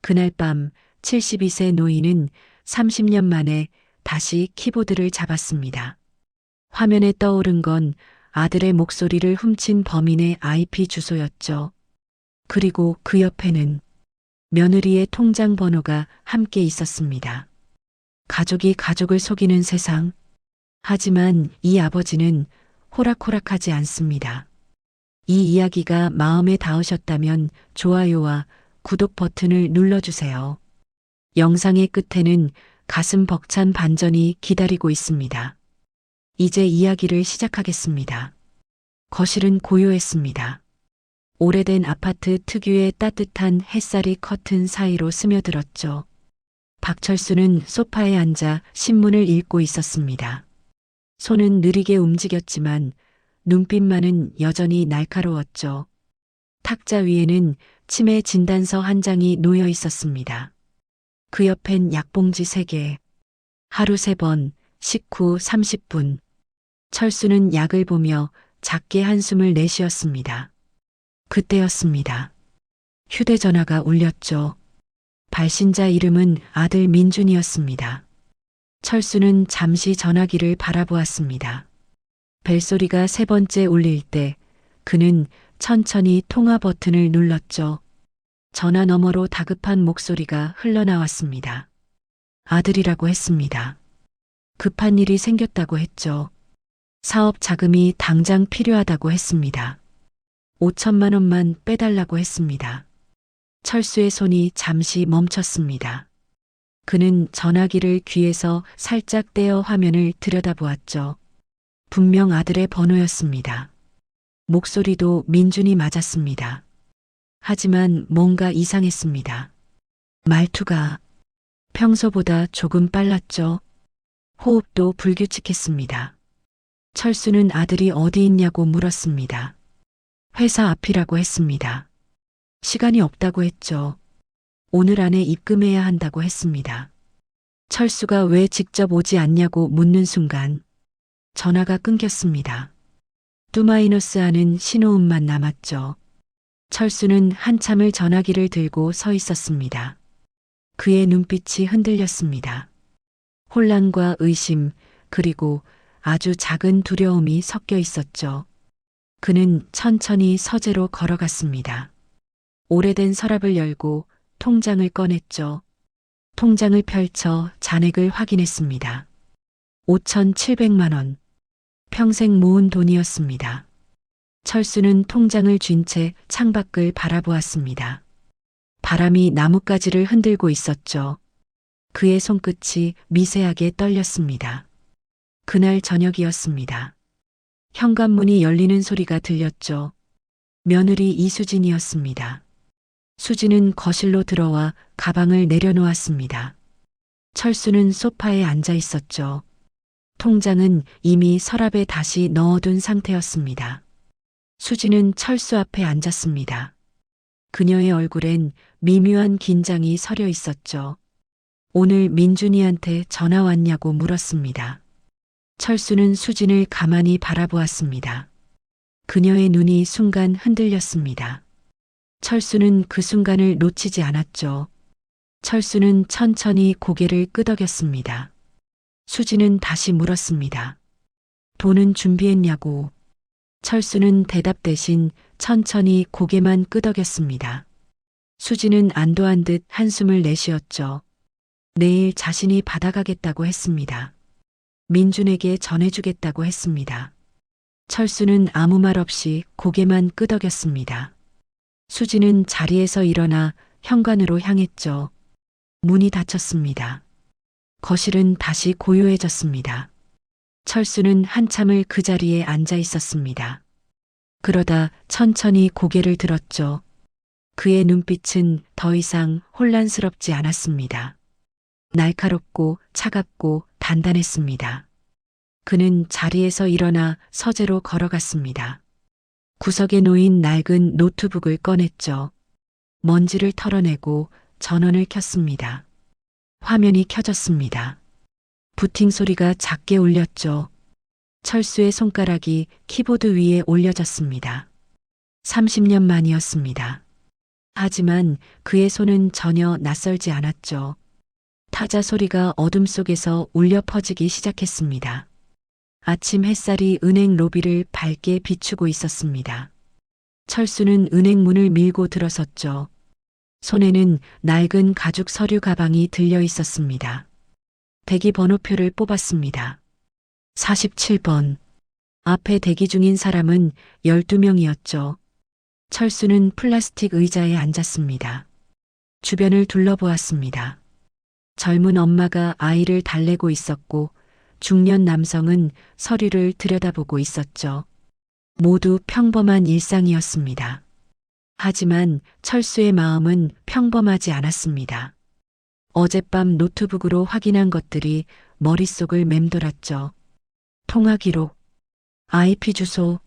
그날 밤 72세 노인은 30년 만에 다시 키보드를 잡았습니다. 화면에 떠오른 건 아들의 목소리를 훔친 범인의 IP 주소였죠. 그리고 그 옆에는 며느리의 통장 번호가 함께 있었습니다. 가족이 가족을 속이는 세상. 하지만 이 아버지는 호락호락하지 않습니다. 이 이야기가 마음에 닿으셨다면 좋아요와 구독 버튼을 눌러주세요. 영상의 끝에는 가슴 벅찬 반전이 기다리고 있습니다. 이제 이야기를 시작하겠습니다. 거실은 고요했습니다. 오래된 아파트 특유의 따뜻한 햇살이 커튼 사이로 스며들었죠. 박철수는 소파에 앉아 신문을 읽고 있었습니다. 손은 느리게 움직였지만 눈빛만은 여전히 날카로웠죠. 탁자 위에는 치매 진단서 한 장이 놓여 있었습니다. 그 옆엔 약봉지 3개. 하루 3번, 식후 30분. 철수는 약을 보며 작게 한숨을 내쉬었습니다. 그때였습니다. 휴대전화가 울렸죠. 발신자 이름은 아들 민준이었습니다. 철수는 잠시 전화기를 바라보았습니다. 벨소리가 3번째 울릴 때 그는 천천히 통화 버튼을 눌렀죠. 전화 너머로 다급한 목소리가 흘러나왔습니다. 아들이라고 했습니다. 급한 일이 생겼다고 했죠. 사업 자금이 당장 필요하다고 했습니다. 5천만 원만 빼달라고 했습니다. 철수의 손이 잠시 멈췄습니다. 그는 전화기를 귀에서 살짝 떼어 화면을 들여다보았죠. 분명 아들의 번호였습니다. 목소리도 민준이 맞았습니다. 하지만 뭔가 이상했습니다. 말투가 평소보다 조금 빨랐죠. 호흡도 불규칙했습니다. 철수는 아들이 어디 있냐고 물었습니다. 회사 앞이라고 했습니다. 시간이 없다고 했죠. 오늘 안에 입금해야 한다고 했습니다. 철수가 왜 직접 오지 않냐고 묻는 순간 전화가 끊겼습니다. 뚜마이너스 하는 신호음만 남았죠. 철수는 한참을 전화기를 들고 서 있었습니다. 그의 눈빛이 흔들렸습니다. 혼란과 의심, 그리고 아주 작은 두려움이 섞여 있었죠. 그는 천천히 서재로 걸어갔습니다. 오래된 서랍을 열고 통장을 꺼냈죠. 통장을 펼쳐 잔액을 확인했습니다. 5,700만 원. 평생 모은 돈이었습니다. 철수는 통장을 쥔 채 창밖을 바라보았습니다. 바람이 나뭇가지를 흔들고 있었죠. 그의 손끝이 미세하게 떨렸습니다. 그날 저녁이었습니다. 현관문이 열리는 소리가 들렸죠. 며느리 이수진이었습니다. 수진은 거실로 들어와 가방을 내려놓았습니다. 철수는 소파에 앉아 있었죠. 통장은 이미 서랍에 다시 넣어둔 상태였습니다. 수진은 철수 앞에 앉았습니다. 그녀의 얼굴엔 미묘한 긴장이 서려 있었죠. 오늘 민준이한테 전화 왔냐고 물었습니다. 철수는 수진을 가만히 바라보았습니다. 그녀의 눈이 순간 흔들렸습니다. 철수는 그 순간을 놓치지 않았죠. 철수는 천천히 고개를 끄덕였습니다. 수진은 다시 물었습니다. 돈은 준비했냐고. 철수는 대답 대신 천천히 고개만 끄덕였습니다. 수진은 안도한 듯 한숨을 내쉬었죠. 내일 자신이 받아가겠다고 했습니다. 민준에게 전해주겠다고 했습니다. 철수는 아무 말 없이 고개만 끄덕였습니다. 수진은 자리에서 일어나 현관으로 향했죠. 문이 닫혔습니다. 거실은 다시 고요해졌습니다. 철수는 한참을 그 자리에 앉아 있었습니다. 그러다 천천히 고개를 들었죠. 그의 눈빛은 더 이상 혼란스럽지 않았습니다. 날카롭고 차갑고 단단했습니다. 그는 자리에서 일어나 서재로 걸어갔습니다. 구석에 놓인 낡은 노트북을 꺼냈죠. 먼지를 털어내고 전원을 켰습니다. 화면이 켜졌습니다. 부팅 소리가 작게 울렸죠. 철수의 손가락이 키보드 위에 올려졌습니다. 30년 만이었습니다. 하지만 그의 손은 전혀 낯설지 않았죠. 타자 소리가 어둠 속에서 울려 퍼지기 시작했습니다. 아침 햇살이 은행 로비를 밝게 비추고 있었습니다. 철수는 은행 문을 밀고 들어섰죠. 손에는 낡은 가죽 서류 가방이 들려 있었습니다. 대기 번호표를 뽑았습니다. 47번. 앞에 대기 중인 사람은 12명이었죠. 철수는 플라스틱 의자에 앉았습니다. 주변을 둘러보았습니다. 젊은 엄마가 아이를 달래고 있었고 중년 남성은 서류를 들여다보고 있었죠. 모두 평범한 일상이었습니다. 하지만 철수의 마음은 평범하지 않았습니다. 어젯밤 노트북으로 확인한 것들이 머릿속을 맴돌았죠. 통화 기록, IP 주소,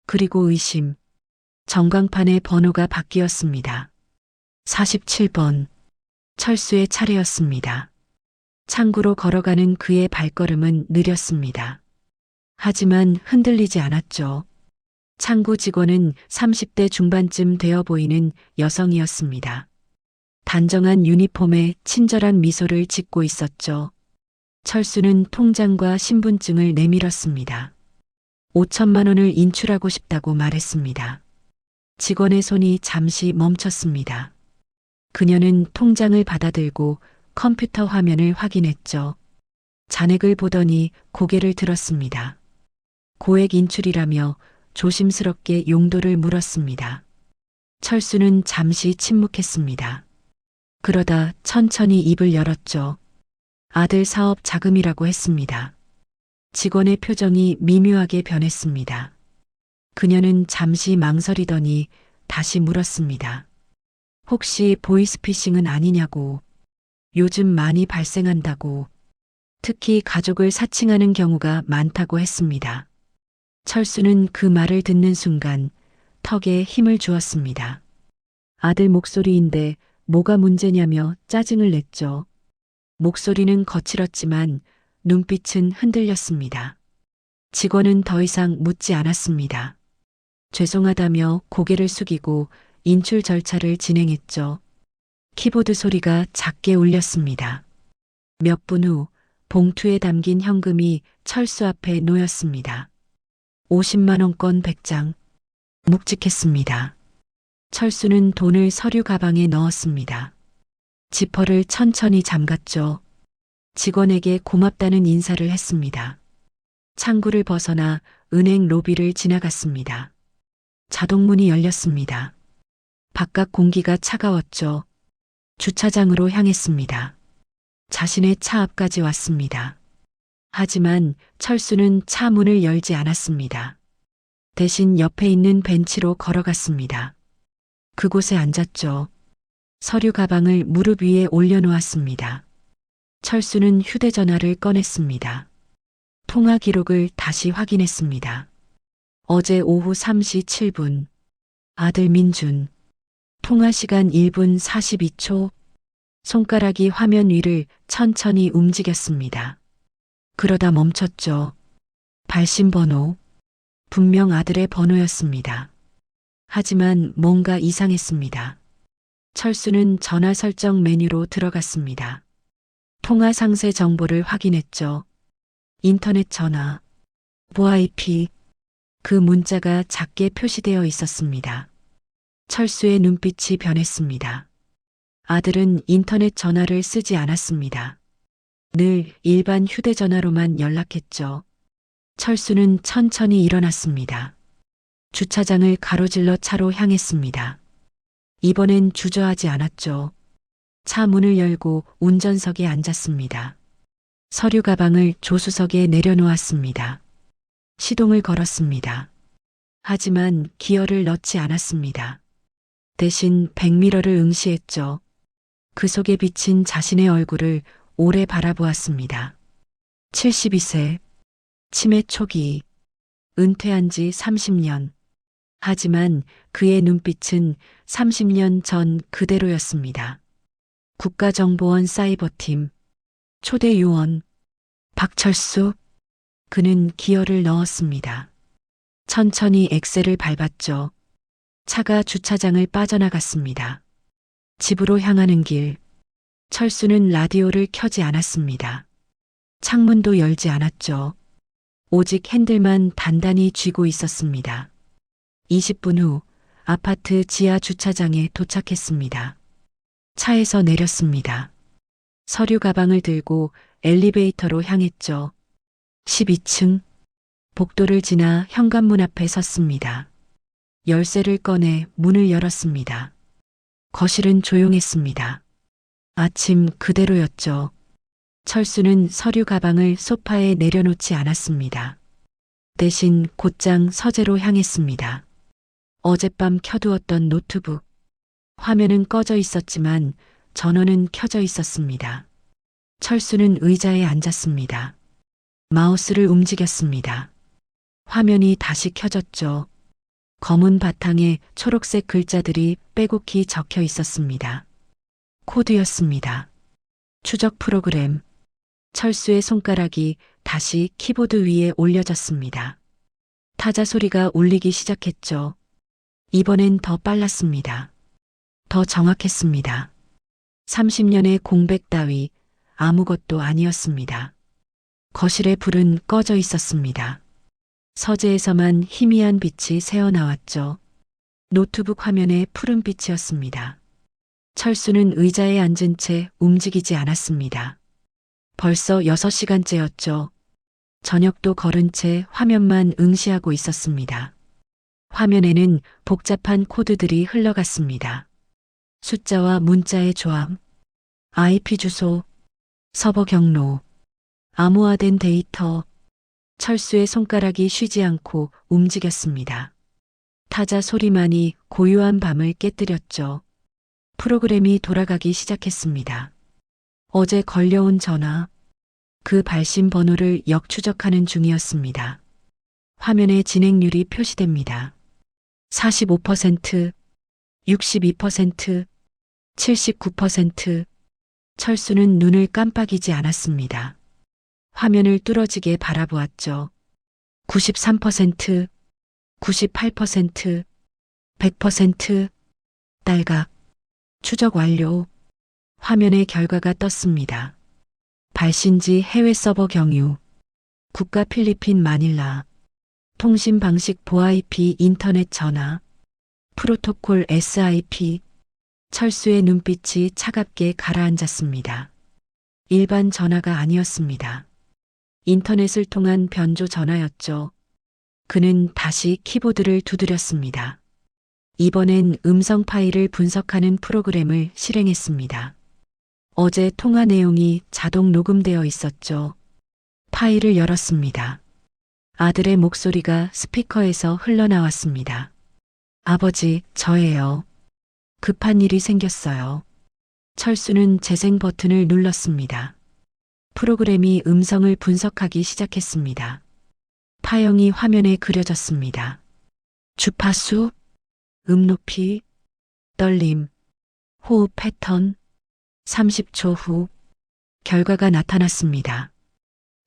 그리고 의심. 전광판의 번호가 바뀌었습니다. 47번. 철수의 차례였습니다. 창구로 걸어가는 그의 발걸음은 느렸습니다. 하지만 흔들리지 않았죠. 창구 직원은 30대 중반쯤 되어 보이는 여성이었습니다. 단정한 유니폼에 친절한 미소를 짓고 있었죠. 철수는 통장과 신분증을 내밀었습니다. 5천만 원을 인출하고 싶다고 말했습니다. 직원의 손이 잠시 멈췄습니다. 그녀는 통장을 받아들고 컴퓨터 화면을 확인했죠. 잔액을 보더니 고개를 들었습니다. 고액 인출이라며 조심스럽게 용도를 물었습니다. 철수는 잠시 침묵했습니다. 그러다 천천히 입을 열었죠. 아들 사업 자금이라고 했습니다. 직원의 표정이 미묘하게 변했습니다. 그녀는 잠시 망설이더니 다시 물었습니다. 혹시 보이스피싱은 아니냐고. 요즘 많이 발생한다고. 특히 가족을 사칭하는 경우가 많다고 했습니다. 철수는 그 말을 듣는 순간 턱에 힘을 주었습니다. 아들 목소리인데 뭐가 문제냐며 짜증을 냈죠. 목소리는 거칠었지만 눈빛은 흔들렸습니다. 직원은 더 이상 묻지 않았습니다. 죄송하다며 고개를 숙이고 인출 절차를 진행했죠. 키보드 소리가 작게 울렸습니다. 몇 분 후 봉투에 담긴 현금이 철수 앞에 놓였습니다. 50만 원권 100장. 묵직했습니다. 철수는 돈을 서류 가방에 넣었습니다. 지퍼를 천천히 잠갔죠. 직원에게 고맙다는 인사를 했습니다. 창구를 벗어나 은행 로비를 지나갔습니다. 자동문이 열렸습니다. 바깥 공기가 차가웠죠. 주차장으로 향했습니다. 자신의 차 앞까지 왔습니다. 하지만 철수는 차 문을 열지 않았습니다. 대신 옆에 있는 벤치로 걸어갔습니다. 그곳에 앉았죠. 서류 가방을 무릎 위에 올려놓았습니다. 철수는 휴대전화를 꺼냈습니다. 통화 기록을 다시 확인했습니다. 어제 오후 3시 7분. 아들 민준. 통화 시간 1분 42초. 손가락이 화면 위를 천천히 움직였습니다. 그러다 멈췄죠. 발신 번호. 분명 아들의 번호였습니다. 하지만 뭔가 이상했습니다. 철수는 전화 설정 메뉴로 들어갔습니다. 통화 상세 정보를 확인했죠. 인터넷 전화. VIP. 그 문자가 작게 표시되어 있었습니다. 철수의 눈빛이 변했습니다. 아들은 인터넷 전화를 쓰지 않았습니다. 늘 일반 휴대전화로만 연락했죠. 철수는 천천히 일어났습니다. 주차장을 가로질러 차로 향했습니다. 이번엔 주저하지 않았죠. 차 문을 열고 운전석에 앉았습니다. 서류 가방을 조수석에 내려놓았습니다. 시동을 걸었습니다. 하지만 기어를 넣지 않았습니다. 대신 백미러를 응시했죠. 그 속에 비친 자신의 얼굴을 오래 바라보았습니다. 72세. 치매 초기. 은퇴한 지 30년. 하지만 그의 눈빛은 30년 전 그대로였습니다. 국가정보원 사이버팀. 초대 요원. 박철수. 그는 기어를 넣었습니다. 천천히 엑셀을 밟았죠. 차가 주차장을 빠져나갔습니다. 집으로 향하는 길. 철수는 라디오를 켜지 않았습니다. 창문도 열지 않았죠. 오직 핸들만 단단히 쥐고 있었습니다. 20분 후 아파트 지하 주차장에 도착했습니다. 차에서 내렸습니다. 서류 가방을 들고 엘리베이터로 향했죠. 12층. 복도를 지나 현관문 앞에 섰습니다. 열쇠를 꺼내 문을 열었습니다. 거실은 조용했습니다. 아침 그대로였죠. 철수는 서류 가방을 소파에 내려놓지 않았습니다. 대신 곧장 서재로 향했습니다. 어젯밤 켜두었던 노트북. 화면은 꺼져 있었지만 전원은 켜져 있었습니다. 철수는 의자에 앉았습니다. 마우스를 움직였습니다. 화면이 다시 켜졌죠. 검은 바탕에 초록색 글자들이 빼곡히 적혀 있었습니다. 코드였습니다. 추적 프로그램. 철수의 손가락이 다시 키보드 위에 올려졌습니다. 타자 소리가 울리기 시작했죠. 이번엔 더 빨랐습니다. 더 정확했습니다. 30년의 공백 따위 아무것도 아니었습니다. 거실의 불은 꺼져 있었습니다. 서재에서만 희미한 빛이 새어나왔죠. 노트북 화면에 푸른빛이었습니다. 철수는 의자에 앉은 채 움직이지 않았습니다. 벌써 6시간째였죠. 저녁도 거른 채 화면만 응시하고 있었습니다. 화면에는 복잡한 코드들이 흘러갔습니다. 숫자와 문자의 조합, IP 주소, 서버 경로, 암호화된 데이터. 철수의 손가락이 쉬지 않고 움직였습니다. 타자 소리만이 고요한 밤을 깨뜨렸죠. 프로그램이 돌아가기 시작했습니다. 어제 걸려온 전화, 그 발신 번호를 역추적하는 중이었습니다. 화면에 진행률이 표시됩니다. 45%, 62%, 79%. 철수는 눈을 깜빡이지 않았습니다. 화면을 뚫어지게 바라보았죠. 93%, 98%, 100%. 딸각. 추적 완료. 화면에 결과가 떴습니다. 발신지 해외 서버 경유. 국가 필리핀 마닐라. 통신 방식 VoIP 인터넷 전화. 프로토콜 SIP. 철수의 눈빛이 차갑게 가라앉았습니다. 일반 전화가 아니었습니다. 인터넷을 통한 변조 전화였죠. 그는 다시 키보드를 두드렸습니다. 이번엔 음성 파일을 분석하는 프로그램을 실행했습니다. 어제 통화 내용이 자동 녹음되어 있었죠. 파일을 열었습니다. 아들의 목소리가 스피커에서 흘러나왔습니다. 아버지, 저예요. 급한 일이 생겼어요. 철수는 재생 버튼을 눌렀습니다. 프로그램이 음성을 분석하기 시작했습니다. 파형이 화면에 그려졌습니다. 주파수, 높이, 떨림, 호흡 패턴. 30초 후 결과가 나타났습니다.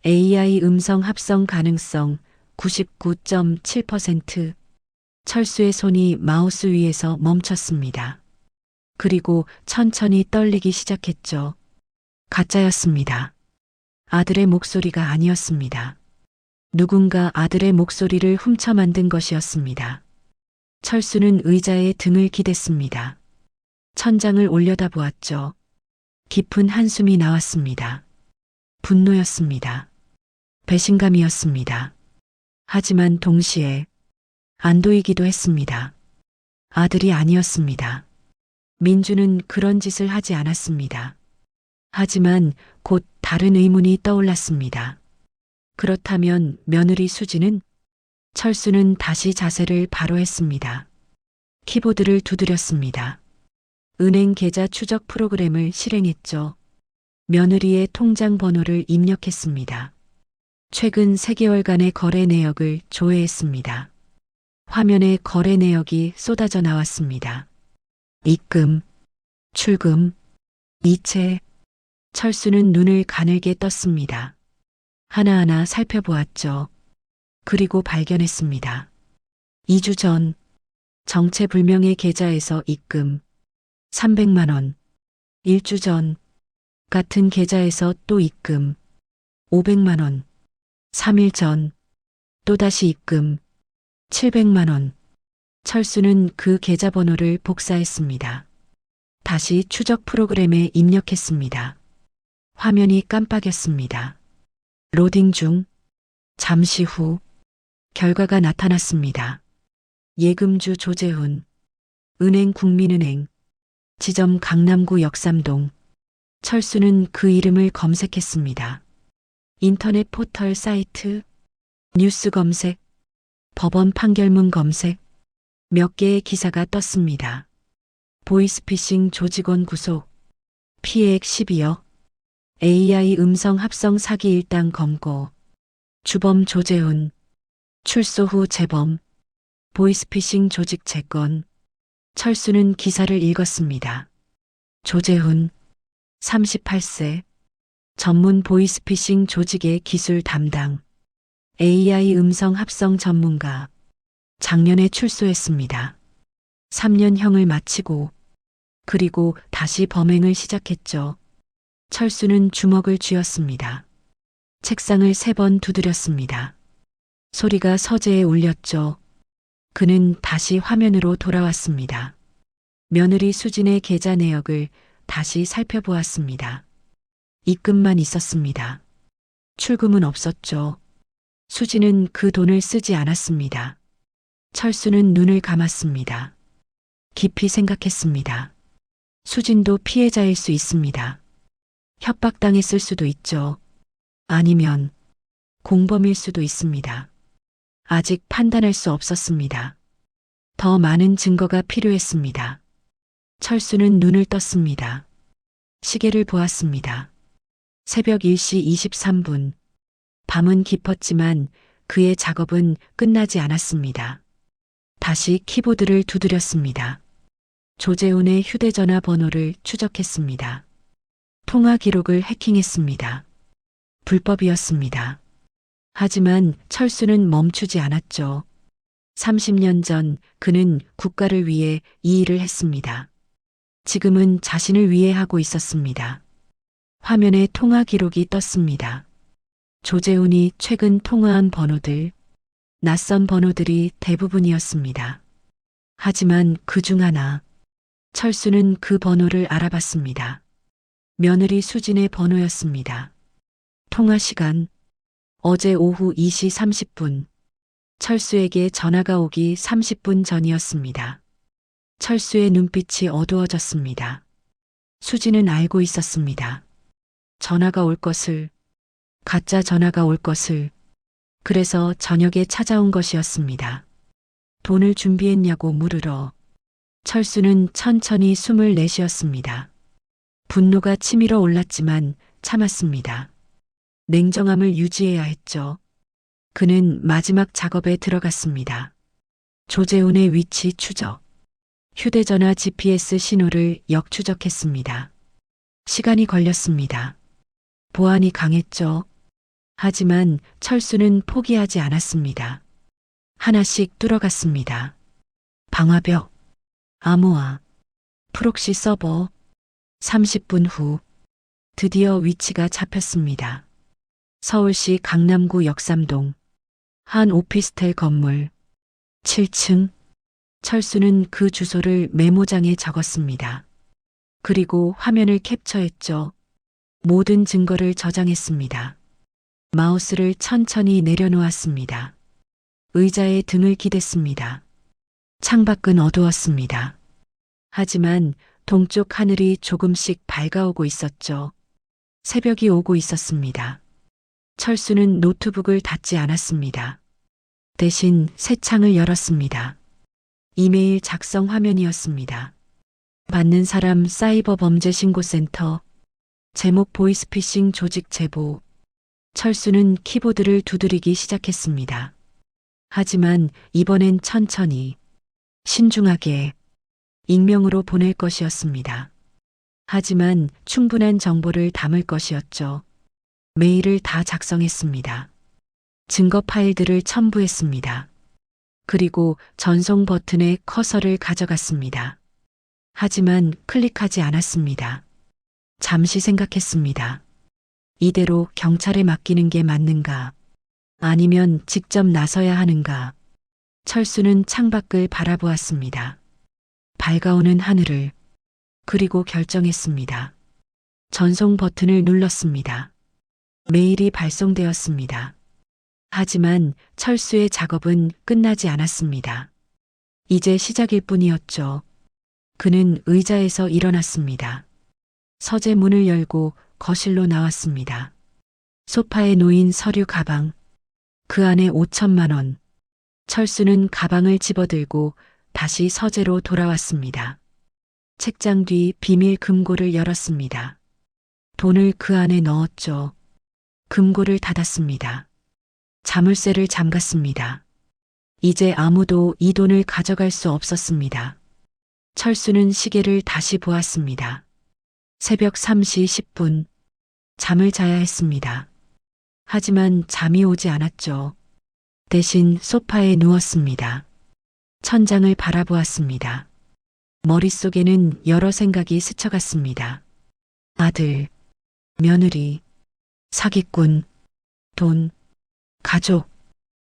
AI 음성 합성 가능성 99.7%. 철수의 손이 마우스 위에서 멈췄습니다. 그리고 천천히 떨리기 시작했죠. 가짜였습니다. 아들의 목소리가 아니었습니다. 누군가 아들의 목소리를 훔쳐 만든 것이었습니다. 철수는 의자에 등을 기댔습니다. 천장을 올려다보았죠. 깊은 한숨이 나왔습니다. 분노였습니다. 배신감이었습니다. 하지만 동시에 안도이기도 했습니다. 아들이 아니었습니다. 민주는 그런 짓을 하지 않았습니다. 하지만 곧 다른 의문이 떠올랐습니다. 그렇다면 며느리 수지는? 철수는 다시 자세를 바로 했습니다. 키보드를 두드렸습니다. 은행 계좌 추적 프로그램을 실행했죠. 며느리의 통장 번호를 입력했습니다. 최근 3개월간의 거래 내역을 조회했습니다. 화면에 거래 내역이 쏟아져 나왔습니다. 입금, 출금, 이체. 철수는 눈을 가늘게 떴습니다. 하나하나 살펴보았죠. 그리고 발견했습니다. 2주 전 정체불명의 계좌에서 입금, 300만 원. 일주 전 같은 계좌에서 또 입금. 500만 원. 3일 전 또다시 입금. 700만 원. 철수는 그 계좌번호를 복사했습니다. 다시 추적 프로그램에 입력했습니다. 화면이 깜빡였습니다. 로딩 중. 잠시 후 결과가 나타났습니다. 예금주 조재훈. 은행 국민은행. 지점 강남구 역삼동. 철수는 그 이름을 검색했습니다. 인터넷 포털 사이트, 뉴스 검색, 법원 판결문 검색, 몇 개의 기사가 떴습니다. 보이스피싱 조직원 구속, 피해액 12억, AI 음성 합성 사기 일당 검거, 주범 조재훈, 출소 후 재범, 보이스피싱 조직 재건. 철수는 기사를 읽었습니다. 조재훈, 38세, 전문 보이스피싱 조직의 기술 담당, AI 음성 합성 전문가, 작년에 출소했습니다. 3년형을 마치고 그리고 다시 범행을 시작했죠. 철수는 주먹을 쥐었습니다. 책상을 3번 두드렸습니다. 소리가 서재에 울렸죠. 그는 다시 화면으로 돌아왔습니다. 며느리 수진의 계좌 내역을 다시 살펴보았습니다. 입금만 있었습니다. 출금은 없었죠. 수진은 그 돈을 쓰지 않았습니다. 철수는 눈을 감았습니다. 깊이 생각했습니다. 수진도 피해자일 수 있습니다. 협박당했을 수도 있죠. 아니면 공범일 수도 있습니다. 아직 판단할 수 없었습니다. 더 많은 증거가 필요했습니다. 철수는 눈을 떴습니다. 시계를 보았습니다. 새벽 1시 23분. 밤은 깊었지만 그의 작업은 끝나지 않았습니다. 다시 키보드를 두드렸습니다. 조재훈의 휴대전화 번호를 추적했습니다. 통화 기록을 해킹했습니다. 불법이었습니다. 하지만 철수는 멈추지 않았죠. 30년 전 그는 국가를 위해 이 일을 했습니다. 지금은 자신을 위해 하고 있었습니다. 화면에 통화 기록이 떴습니다. 조재훈이 최근 통화한 번호들, 낯선 번호들이 대부분이었습니다. 하지만 그중 하나, 철수는 그 번호를 알아봤습니다. 며느리 수진의 번호였습니다. 통화 시간, 어제 오후 2시 30분. 철수에게 전화가 오기 30분 전이었습니다. 철수의 눈빛이 어두워졌습니다. 수진은 알고 있었습니다. 전화가 올 것을, 가짜 전화가 올 것을. 그래서 저녁에 찾아온 것이었습니다. 돈을 준비했냐고 물으러. 철수는 천천히 숨을 내쉬었습니다. 분노가 치밀어 올랐지만 참았습니다. 냉정함을 유지해야 했죠. 그는 마지막 작업에 들어갔습니다. 조재훈의 위치 추적. 휴대전화 GPS 신호를 역추적했습니다. 시간이 걸렸습니다. 보안이 강했죠. 하지만 철수는 포기하지 않았습니다. 하나씩 뚫어갔습니다. 방화벽, 암호화, 프록시 서버. 30분 후 드디어 위치가 잡혔습니다. 서울시 강남구 역삼동 한 오피스텔 건물 7층. 철수는 그 주소를 메모장에 적었습니다. 그리고 화면을 캡처했죠. 모든 증거를 저장했습니다. 마우스를 천천히 내려놓았습니다. 의자에 등을 기댔습니다. 창밖은 어두웠습니다. 하지만 동쪽 하늘이 조금씩 밝아오고 있었죠. 새벽이 오고 있었습니다. 철수는 노트북을 닫지 않았습니다. 대신 새 창을 열었습니다. 이메일 작성 화면이었습니다. 받는 사람 사이버 범죄 신고센터. 제목 보이스피싱 조직 제보. 철수는 키보드를 두드리기 시작했습니다. 하지만 이번엔 천천히, 신중하게, 익명으로 보낼 것이었습니다. 하지만 충분한 정보를 담을 것이었죠. 메일을 다 작성했습니다. 증거 파일들을 첨부했습니다. 그리고 전송 버튼에 커서를 가져갔습니다. 하지만 클릭하지 않았습니다. 잠시 생각했습니다. 이대로 경찰에 맡기는 게 맞는가? 아니면 직접 나서야 하는가? 철수는 창밖을 바라보았습니다. 밝아오는 하늘을. 그리고 결정했습니다. 전송 버튼을 눌렀습니다. 메일이 발송되었습니다. 하지만 철수의 작업은 끝나지 않았습니다. 이제 시작일 뿐이었죠. 그는 의자에서 일어났습니다. 서재 문을 열고 거실로 나왔습니다. 소파에 놓인 서류 가방. 그 안에 5천만 원. 철수는 가방을 집어들고 다시 서재로 돌아왔습니다. 책장 뒤 비밀 금고를 열었습니다. 돈을 그 안에 넣었죠. 금고를 닫았습니다. 자물쇠를 잠갔습니다. 이제 아무도 이 돈을 가져갈 수 없었습니다. 철수는 시계를 다시 보았습니다. 새벽 3시 10분. 잠을 자야 했습니다. 하지만 잠이 오지 않았죠. 대신 소파에 누웠습니다. 천장을 바라보았습니다. 머릿속에는 여러 생각이 스쳐갔습니다. 아들, 며느리, 사기꾼, 돈, 가족,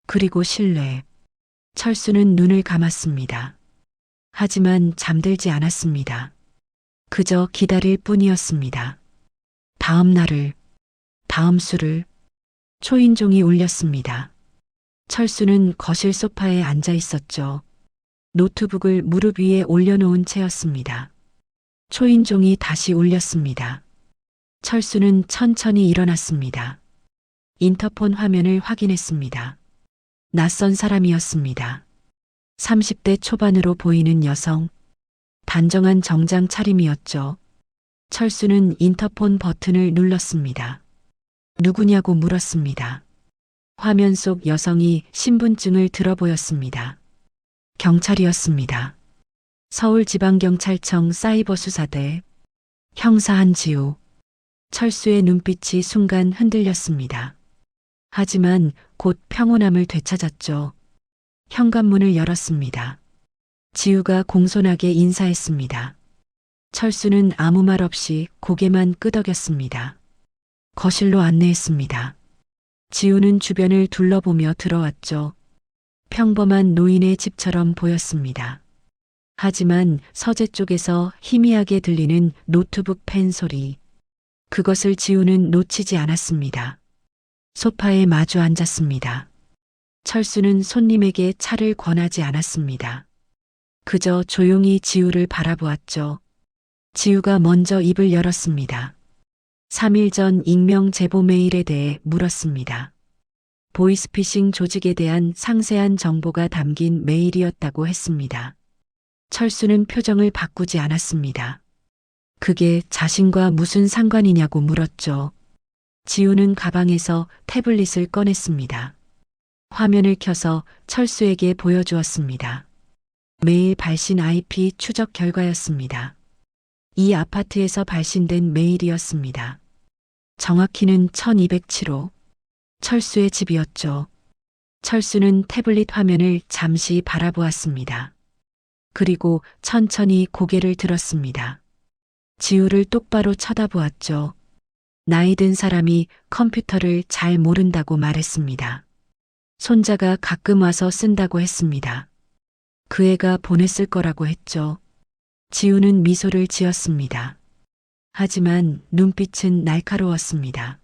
그리고 신뢰. 철수는 눈을 감았습니다. 하지만 잠들지 않았습니다. 그저 기다릴 뿐이었습니다. 다음 날을, 다음 수를. 초인종이 울렸습니다. 철수는 거실 소파에 앉아 있었죠. 노트북을 무릎 위에 올려놓은 채였습니다. 초인종이 다시 울렸습니다. 철수는 천천히 일어났습니다. 인터폰 화면을 확인했습니다. 낯선 사람이었습니다. 30대 초반으로 보이는 여성. 단정한 정장 차림이었죠. 철수는 인터폰 버튼을 눌렀습니다. 누구냐고 물었습니다. 화면 속 여성이 신분증을 들어 보였습니다. 경찰이었습니다. 서울지방경찰청 사이버수사대. 형사 한지우. 철수의 눈빛이 순간 흔들렸습니다. 하지만 곧 평온함을 되찾았죠. 현관문을 열었습니다. 지우가 공손하게 인사했습니다. 철수는 아무 말 없이 고개만 끄덕였습니다. 거실로 안내했습니다. 지우는 주변을 둘러보며 들어왔죠. 평범한 노인의 집처럼 보였습니다. 하지만 서재 쪽에서 희미하게 들리는 노트북 펜 소리. 그것을 지우는 놓치지 않았습니다. 소파에 마주 앉았습니다. 철수는 손님에게 차를 권하지 않았습니다. 그저 조용히 지우를 바라보았죠. 지우가 먼저 입을 열었습니다. 3일 전 익명 제보 메일에 대해 물었습니다. 보이스피싱 조직에 대한 상세한 정보가 담긴 메일이었다고 했습니다. 철수는 표정을 바꾸지 않았습니다. 그게 자신과 무슨 상관이냐고 물었죠. 지우는 가방에서 태블릿을 꺼냈습니다. 화면을 켜서 철수에게 보여주었습니다. 메일 발신 IP 추적 결과였습니다. 이 아파트에서 발신된 메일이었습니다. 정확히는 1207호. 철수의 집이었죠. 철수는 태블릿 화면을 잠시 바라보았습니다. 그리고 천천히 고개를 들었습니다. 지우를 똑바로 쳐다보았죠. 나이 든 사람이 컴퓨터를 잘 모른다고 말했습니다. 손자가 가끔 와서 쓴다고 했습니다. 그 애가 보냈을 거라고 했죠. 지우는 미소를 지었습니다. 하지만 눈빛은 날카로웠습니다.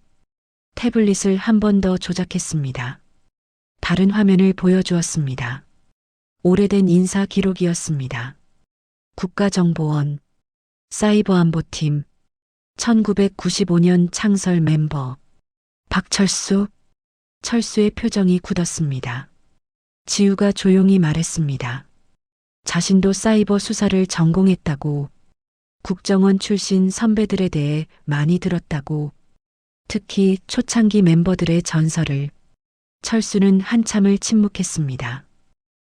태블릿을 한 번 더 조작했습니다. 다른 화면을 보여주었습니다. 오래된 인사 기록이었습니다. 국가정보원, 사이버안보팀, 1995년 창설 멤버, 박철수. 철수의 표정이 굳었습니다. 지우가 조용히 말했습니다. 자신도 사이버 수사를 전공했다고, 국정원 출신 선배들에 대해 많이 들었다고, 특히 초창기 멤버들의 전설을. 철수는 한참을 침묵했습니다.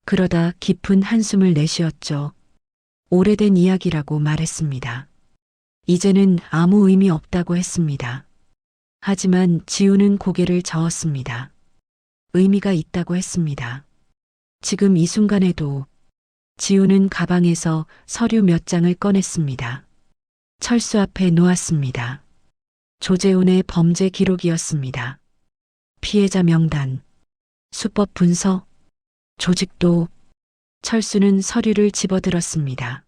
그러다 깊은 한숨을 내쉬었죠. 오래된 이야기라고 말했습니다. 이제는 아무 의미 없다고 했습니다. 하지만 지우는 고개를 저었습니다. 의미가 있다고 했습니다. 지금 이 순간에도. 지우는 가방에서 서류 몇 장을 꺼냈습니다. 철수 앞에 놓았습니다. 조재훈의 범죄 기록이었습니다. 피해자 명단, 수법 분석, 조직도. 철수는 서류를 집어들었습니다.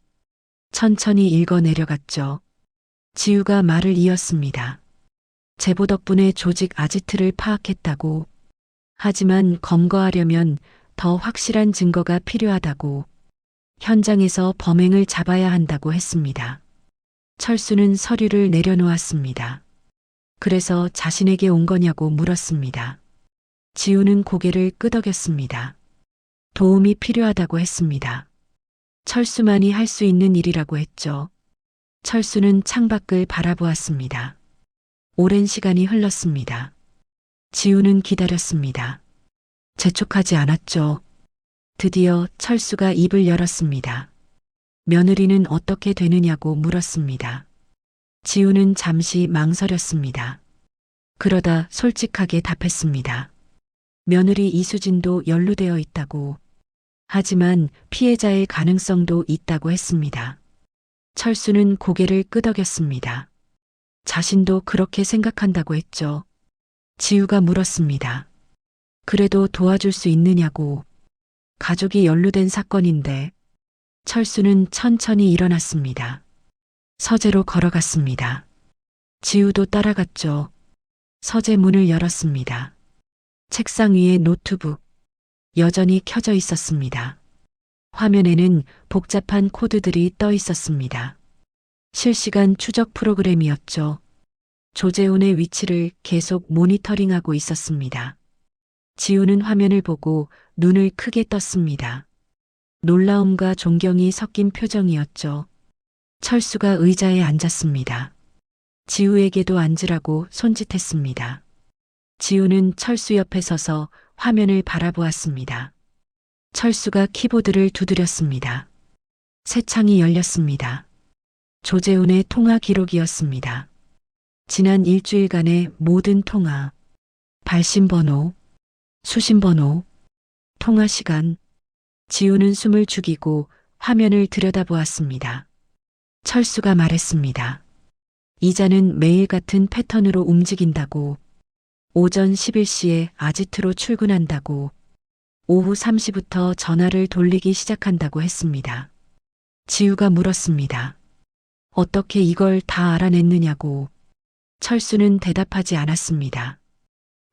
천천히 읽어 내려갔죠. 지우가 말을 이었습니다. 제보 덕분에 조직 아지트를 파악했다고. 하지만 검거하려면 더 확실한 증거가 필요하다고. 현장에서 범행을 잡아야 한다고 했습니다. 철수는 서류를 내려놓았습니다. 그래서 자신에게 온 거냐고 물었습니다. 지우는 고개를 끄덕였습니다. 도움이 필요하다고 했습니다. 철수만이 할 수 있는 일이라고 했죠. 철수는 창밖을 바라보았습니다. 오랜 시간이 흘렀습니다. 지우는 기다렸습니다. 재촉하지 않았죠. 드디어 철수가 입을 열었습니다. 며느리는 어떻게 되느냐고 물었습니다. 지우는 잠시 망설였습니다. 그러다 솔직하게 답했습니다. 며느리 이수진도 연루되어 있다고. 하지만 피해자의 가능성도 있다고 했습니다. 철수는 고개를 끄덕였습니다. 자신도 그렇게 생각한다고 했죠. 지우가 물었습니다. 그래도 도와줄 수 있느냐고. 가족이 연루된 사건인데. 철수는 천천히 일어났습니다. 서재로 걸어갔습니다. 지우도 따라갔죠. 서재 문을 열었습니다. 책상 위에 노트북. 여전히 켜져 있었습니다. 화면에는 복잡한 코드들이 떠 있었습니다. 실시간 추적 프로그램이었죠. 조재훈의 위치를 계속 모니터링하고 있었습니다. 지우는 화면을 보고 눈을 크게 떴습니다. 놀라움과 존경이 섞인 표정이었죠. 철수가 의자에 앉았습니다. 지우에게도 앉으라고 손짓했습니다. 지우는 철수 옆에 서서 화면을 바라보았습니다. 철수가 키보드를 두드렸습니다. 새 창이 열렸습니다. 조재훈의 통화 기록이었습니다. 지난 일주일간의 모든 통화, 발신번호, 수신번호, 통화 시간. 지우는 숨을 죽이고 화면을 들여다보았습니다. 철수가 말했습니다. 이자는 매일 같은 패턴으로 움직인다고. 오전 11시에 아지트로 출근한다고. 오후 3시부터 전화를 돌리기 시작한다고 했습니다. 지우가 물었습니다. 어떻게 이걸 다 알아냈느냐고. 철수는 대답하지 않았습니다.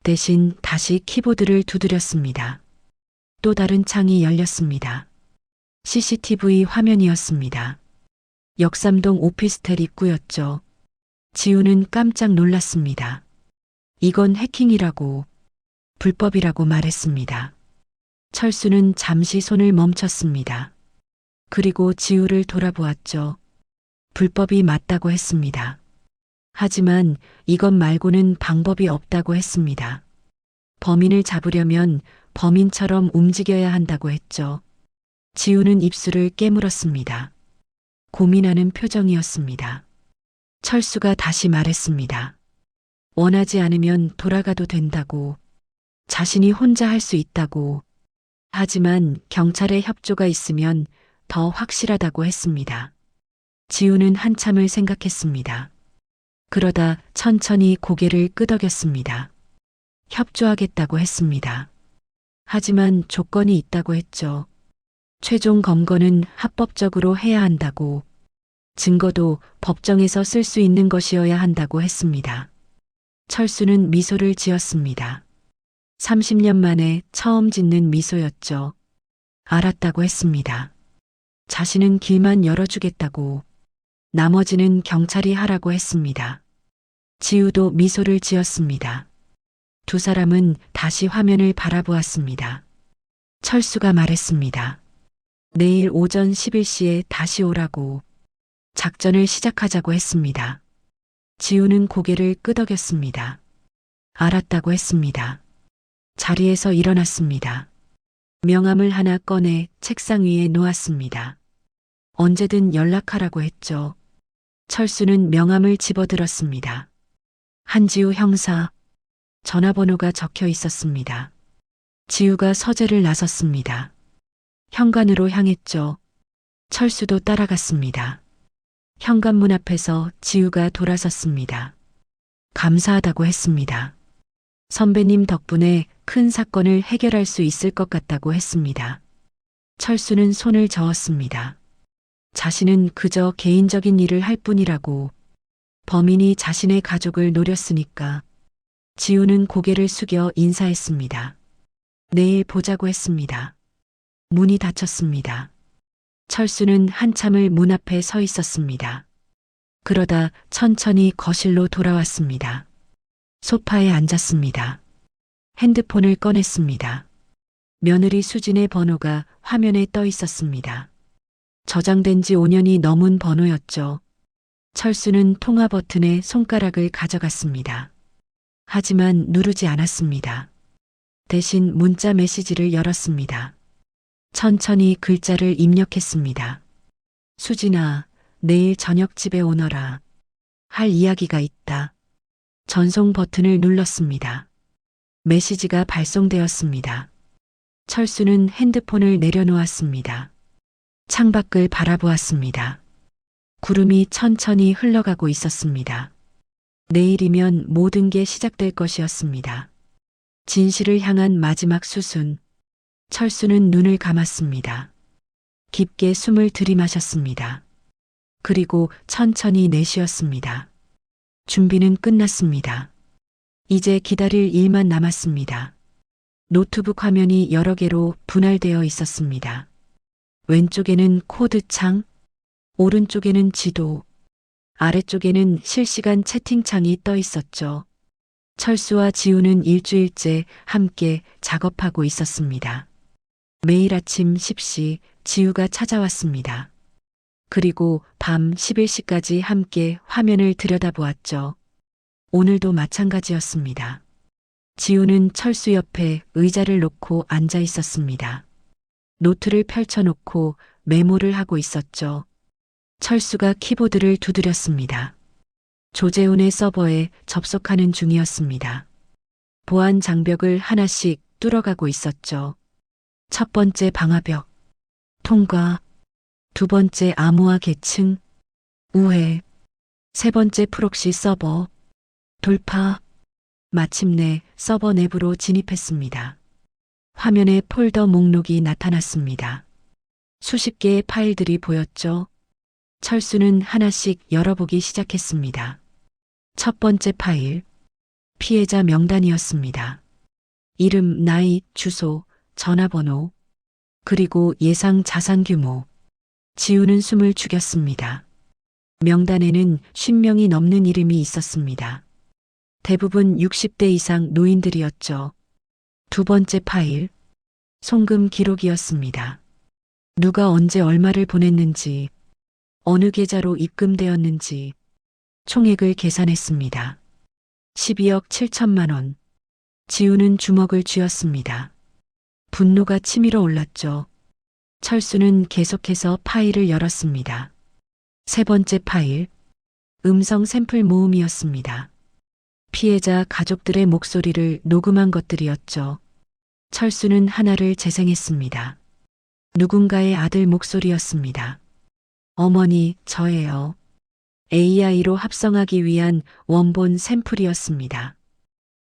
대신 다시 키보드를 두드렸습니다. 또 다른 창이 열렸습니다. CCTV 화면이었습니다. 역삼동 오피스텔 입구였죠. 지우는 깜짝 놀랐습니다. 이건 해킹이라고, 불법이라고 말했습니다. 철수는 잠시 손을 멈췄습니다. 그리고 지우를 돌아보았죠. 불법이 맞다고 했습니다. 하지만 이것 말고는 방법이 없다고 했습니다. 범인을 잡으려면 범인처럼 움직여야 한다고 했죠. 지우는 입술을 깨물었습니다. 고민하는 표정이었습니다. 철수가 다시 말했습니다. 원하지 않으면 돌아가도 된다고. 자신이 혼자 할 수 있다고. 하지만 경찰의 협조가 있으면 더 확실하다고 했습니다. 지우는 한참을 생각했습니다. 그러다 천천히 고개를 끄덕였습니다. 협조하겠다고 했습니다. 하지만 조건이 있다고 했죠. 최종 검거는 합법적으로 해야 한다고. 증거도 법정에서 쓸 수 있는 것이어야 한다고 했습니다. 철수는 미소를 지었습니다. 30년 만에 처음 짓는 미소였죠. 알았다고 했습니다. 자신은 길만 열어주겠다고. 나머지는 경찰이 하라고 했습니다. 지우도 미소를 지었습니다. 두 사람은 다시 화면을 바라보았습니다. 철수가 말했습니다. 내일 오전 11시에 다시 오라고. 작전을 시작하자고 했습니다. 지우는 고개를 끄덕였습니다. 알았다고 했습니다. 자리에서 일어났습니다. 명함을 하나 꺼내 책상 위에 놓았습니다. 언제든 연락하라고 했죠. 철수는 명함을 집어들었습니다. 한지우 형사. 전화번호가 적혀 있었습니다. 지우가 서재를 나섰습니다. 현관으로 향했죠. 철수도 따라갔습니다. 현관문 앞에서 지우가 돌아섰습니다. 감사하다고 했습니다. 선배님 덕분에 큰 사건을 해결할 수 있을 것 같다고 했습니다. 철수는 손을 저었습니다. 자신은 그저 개인적인 일을 할 뿐이라고. 범인이 자신의 가족을 노렸으니까. 지우는 고개를 숙여 인사했습니다. 내일 보자고 했습니다. 문이 닫혔습니다. 철수는 한참을 문 앞에 서 있었습니다. 그러다 천천히 거실로 돌아왔습니다. 소파에 앉았습니다. 핸드폰을 꺼냈습니다. 며느리 수진의 번호가 화면에 떠 있었습니다. 저장된 지 5년이 넘은 번호였죠. 철수는 통화 버튼에 손가락을 가져갔습니다. 하지만 누르지 않았습니다. 대신 문자 메시지를 열었습니다. 천천히 글자를 입력했습니다. 수진아, 내일 저녁 집에 오너라. 할 이야기가 있다. 전송 버튼을 눌렀습니다. 메시지가 발송되었습니다. 철수는 핸드폰을 내려놓았습니다. 창밖을 바라보았습니다. 구름이 천천히 흘러가고 있었습니다. 내일이면 모든 게 시작될 것이었습니다. 진실을 향한 마지막 수순. 철수는 눈을 감았습니다. 깊게 숨을 들이마셨습니다. 그리고 천천히 내쉬었습니다. 준비는 끝났습니다. 이제 기다릴 일만 남았습니다. 노트북 화면이 여러 개로 분할되어 있었습니다. 왼쪽에는 코드창, 오른쪽에는 지도, 아래쪽에는 실시간 채팅창이 떠 있었죠. 철수와 지우는 일주일째 함께 작업하고 있었습니다. 매일 아침 10시 지우가 찾아왔습니다. 그리고 밤 11시까지 함께 화면을 들여다보았죠. 오늘도 마찬가지였습니다. 지우는 철수 옆에 의자를 놓고 앉아 있었습니다. 노트를 펼쳐놓고 메모를 하고 있었죠. 철수가 키보드를 두드렸습니다. 조재훈의 서버에 접속하는 중이었습니다. 보안 장벽을 하나씩 뚫어가고 있었죠. 첫 번째 방화벽, 통과. 두 번째 암호화 계층, 우회. 세 번째 프록시 서버, 돌파. 마침내 서버 내부로 진입했습니다. 화면에 폴더 목록이 나타났습니다. 수십 개의 파일들이 보였죠. 철수는 하나씩 열어보기 시작했습니다. 첫 번째 파일, 피해자 명단이었습니다. 이름, 나이, 주소, 전화번호, 그리고 예상 자산 규모. 지우는 숨을 죽였습니다. 명단에는 50명이 넘는 이름이 있었습니다. 대부분 60대 이상 노인들이었죠. 두 번째 파일, 송금 기록이었습니다. 누가 언제 얼마를 보냈는지, 어느 계좌로 입금되었는지, 총액을 계산했습니다. 12억 7천만 원. 지우는 주먹을 쥐었습니다. 분노가 치밀어 올랐죠. 철수는 계속해서 파일을 열었습니다. 세 번째 파일, 음성 샘플 모음이었습니다. 피해자 가족들의 목소리를 녹음한 것들이었죠. 철수는 하나를 재생했습니다. 누군가의 아들 목소리였습니다. 어머니, 저예요. AI로 합성하기 위한 원본 샘플이었습니다.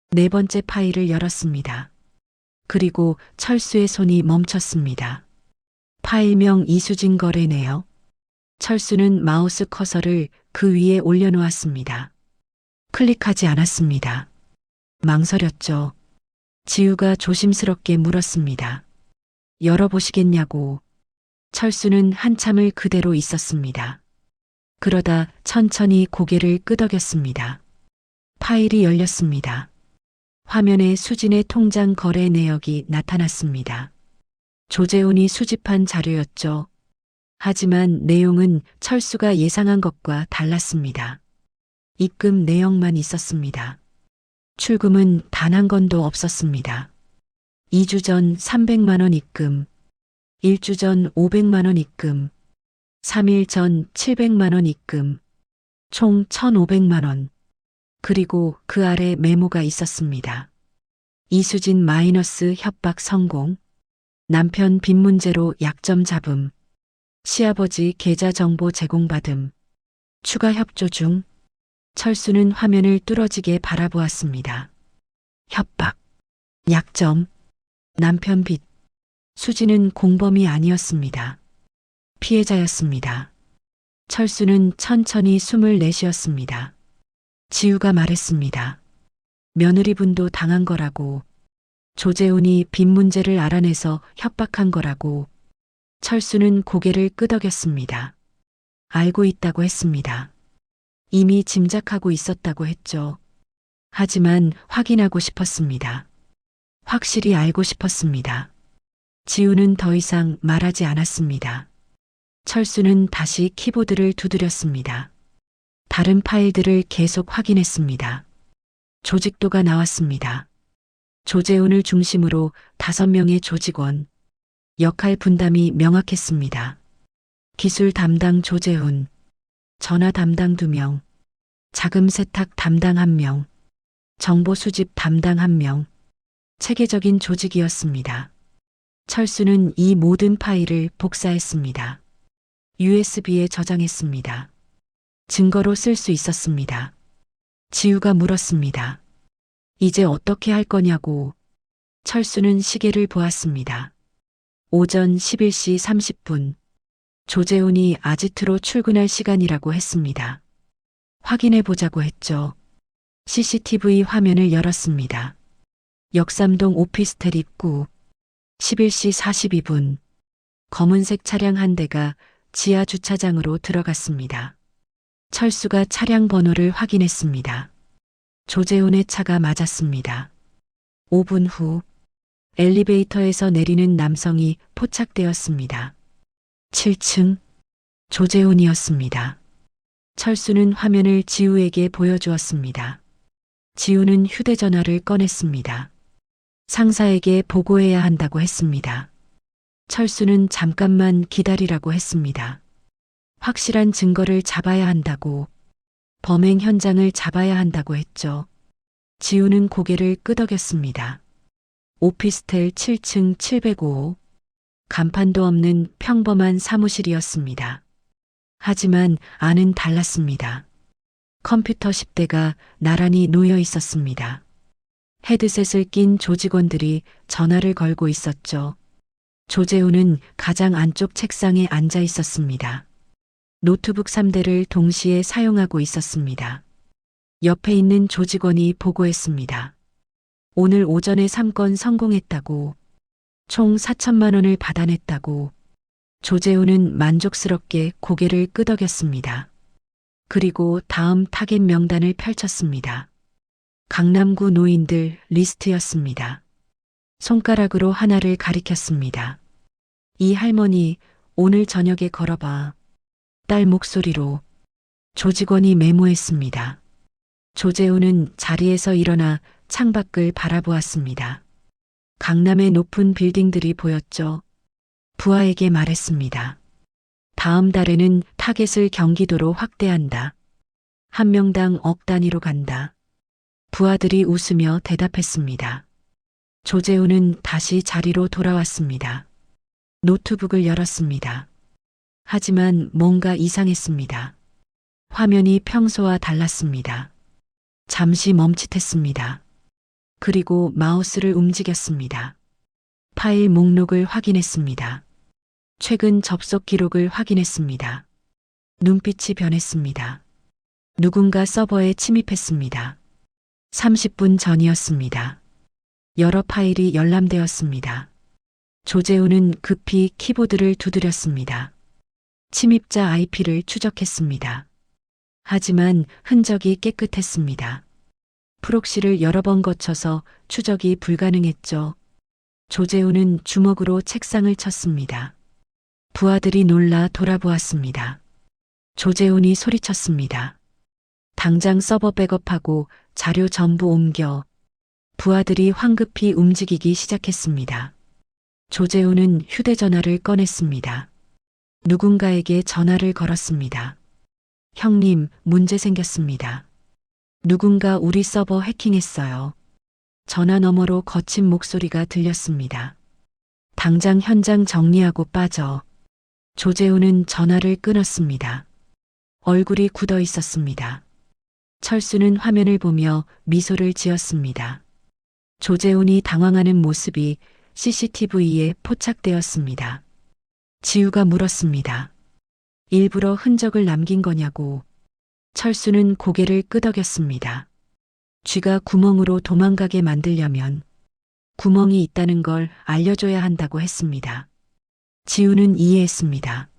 네 번째 파일을 열었습니다. 그리고 철수의 손이 멈췄습니다. 파일명 이수진 거래네요. 철수는 마우스 커서를 그 위에 올려놓았습니다. 클릭하지 않았습니다. 망설였죠. 지우가 조심스럽게 물었습니다. 열어보시겠냐고. 철수는 한참을 그대로 있었습니다. 그러다 천천히 고개를 끄덕였습니다. 파일이 열렸습니다. 화면에 수진의 통장 거래 내역이 나타났습니다. 조재훈이 수집한 자료였죠. 하지만 내용은 철수가 예상한 것과 달랐습니다. 입금 내역만 있었습니다. 출금은 단 한 건도 없었습니다. 2주 전 300만 원 입금, 1주 전 500만 원 입금, 3일 전 700만 원 입금, 총 1,500만 원. 그리고 그 아래 메모가 있었습니다. 이수진 마이너스 협박 성공. 남편 빚 문제로 약점 잡음. 시아버지 계좌 정보 제공받음. 추가 협조 중. 철수는 화면을 뚫어지게 바라보았습니다. 협박. 약점. 남편 빚. 수지는 공범이 아니었습니다. 피해자였습니다. 철수는 천천히 숨을 내쉬었습니다. 지우가 말했습니다. 며느리분도 당한 거라고. 조재훈이 빚 문제를 알아내서 협박한 거라고. 철수는 고개를 끄덕였습니다. 알고 있다고 했습니다. 이미 짐작하고 있었다고 했죠. 하지만 확인하고 싶었습니다. 확실히 알고 싶었습니다. 지우는 더 이상 말하지 않았습니다. 철수는 다시 키보드를 두드렸습니다. 다른 파일들을 계속 확인했습니다. 조직도가 나왔습니다. 조재훈을 중심으로 5명의 조직원, 역할 분담이 명확했습니다. 기술 담당 조재훈, 전화 담당 2명, 자금 세탁 담당 1명, 정보 수집 담당 1명, 체계적인 조직이었습니다. 철수는 이 모든 파일을 복사했습니다. USB에 저장했습니다. 증거로 쓸 수 있었습니다. 지우가 물었습니다. 이제 어떻게 할 거냐고. 철수는 시계를 보았습니다. 오전 11시 30분. 조재훈이 아지트로 출근할 시간이라고 했습니다. 확인해 보자고 했죠. CCTV 화면을 열었습니다. 역삼동 오피스텔 입구. 11시 42분. 검은색 차량 한 대가 지하 주차장으로 들어갔습니다. 철수가 차량 번호를 확인했습니다. 조재훈의 차가 맞았습니다. 5분 후 엘리베이터에서 내리는 남성이 포착되었습니다. 7층 조재훈이었습니다. 철수는 화면을 지우에게 보여주었습니다. 지우는 휴대전화를 꺼냈습니다. 상사에게 보고해야 한다고 했습니다. 철수는 잠깐만 기다리라고 했습니다. 확실한 증거를 잡아야 한다고, 범행 현장을 잡아야 한다고 했죠. 지우는 고개를 끄덕였습니다. 오피스텔 7층 705. 간판도 없는 평범한 사무실이었습니다. 하지만 안은 달랐습니다. 컴퓨터 10대가 나란히 놓여 있었습니다. 헤드셋을 낀 조직원들이 전화를 걸고 있었죠. 조재훈은 가장 안쪽 책상에 앉아 있었습니다. 노트북 3대를 동시에 사용하고 있었습니다. 옆에 있는 조직원이 보고했습니다. 오늘 오전에 3건 성공했다고, 총 4천만 원을 받아냈다고. 조재훈은 만족스럽게 고개를 끄덕였습니다. 그리고 다음 타겟 명단을 펼쳤습니다. 강남구 노인들 리스트였습니다. 손가락으로 하나를 가리켰습니다. 이 할머니 오늘 저녁에 걸어봐. 딸 목소리로. 조직원이 메모했습니다. 조재훈은 자리에서 일어나 창밖을 바라보았습니다. 강남의 높은 빌딩들이 보였죠. 부하에게 말했습니다. 다음 달에는 타겟을 경기도로 확대한다. 한 명당 억 단위로 간다. 부하들이 웃으며 대답했습니다. 조재훈은 다시 자리로 돌아왔습니다. 노트북을 열었습니다. 하지만 뭔가 이상했습니다. 화면이 평소와 달랐습니다. 잠시 멈칫했습니다. 그리고 마우스를 움직였습니다. 파일 목록을 확인했습니다. 최근 접속 기록을 확인했습니다. 눈빛이 변했습니다. 누군가 서버에 침입했습니다. 30분 전이었습니다. 여러 파일이 열람되었습니다. 조재훈은 급히 키보드를 두드렸습니다. 침입자 IP를 추적했습니다. 하지만 흔적이 깨끗했습니다. 프록시를 여러 번 거쳐서 추적이 불가능했죠. 조재훈은 주먹으로 책상을 쳤습니다. 부하들이 놀라 돌아보았습니다. 조재훈이 소리쳤습니다. 당장 서버 백업하고 자료 전부 옮겨. 부하들이 황급히 움직이기 시작했습니다. 조재훈은 휴대전화를 꺼냈습니다. 누군가에게 전화를 걸었습니다. 형님, 문제 생겼습니다. 누군가 우리 서버 해킹했어요. 전화 너머로 거친 목소리가 들렸습니다. 당장 현장 정리하고 빠져. 조재훈은 전화를 끊었습니다. 얼굴이 굳어 있었습니다. 철수는 화면을 보며 미소를 지었습니다. 조재훈이 당황하는 모습이 CCTV에 포착되었습니다. 지우가 물었습니다. 일부러 흔적을 남긴 거냐고. 철수는 고개를 끄덕였습니다. 쥐가 구멍으로 도망가게 만들려면 구멍이 있다는 걸 알려줘야 한다고 했습니다. 지우는 이해했습니다.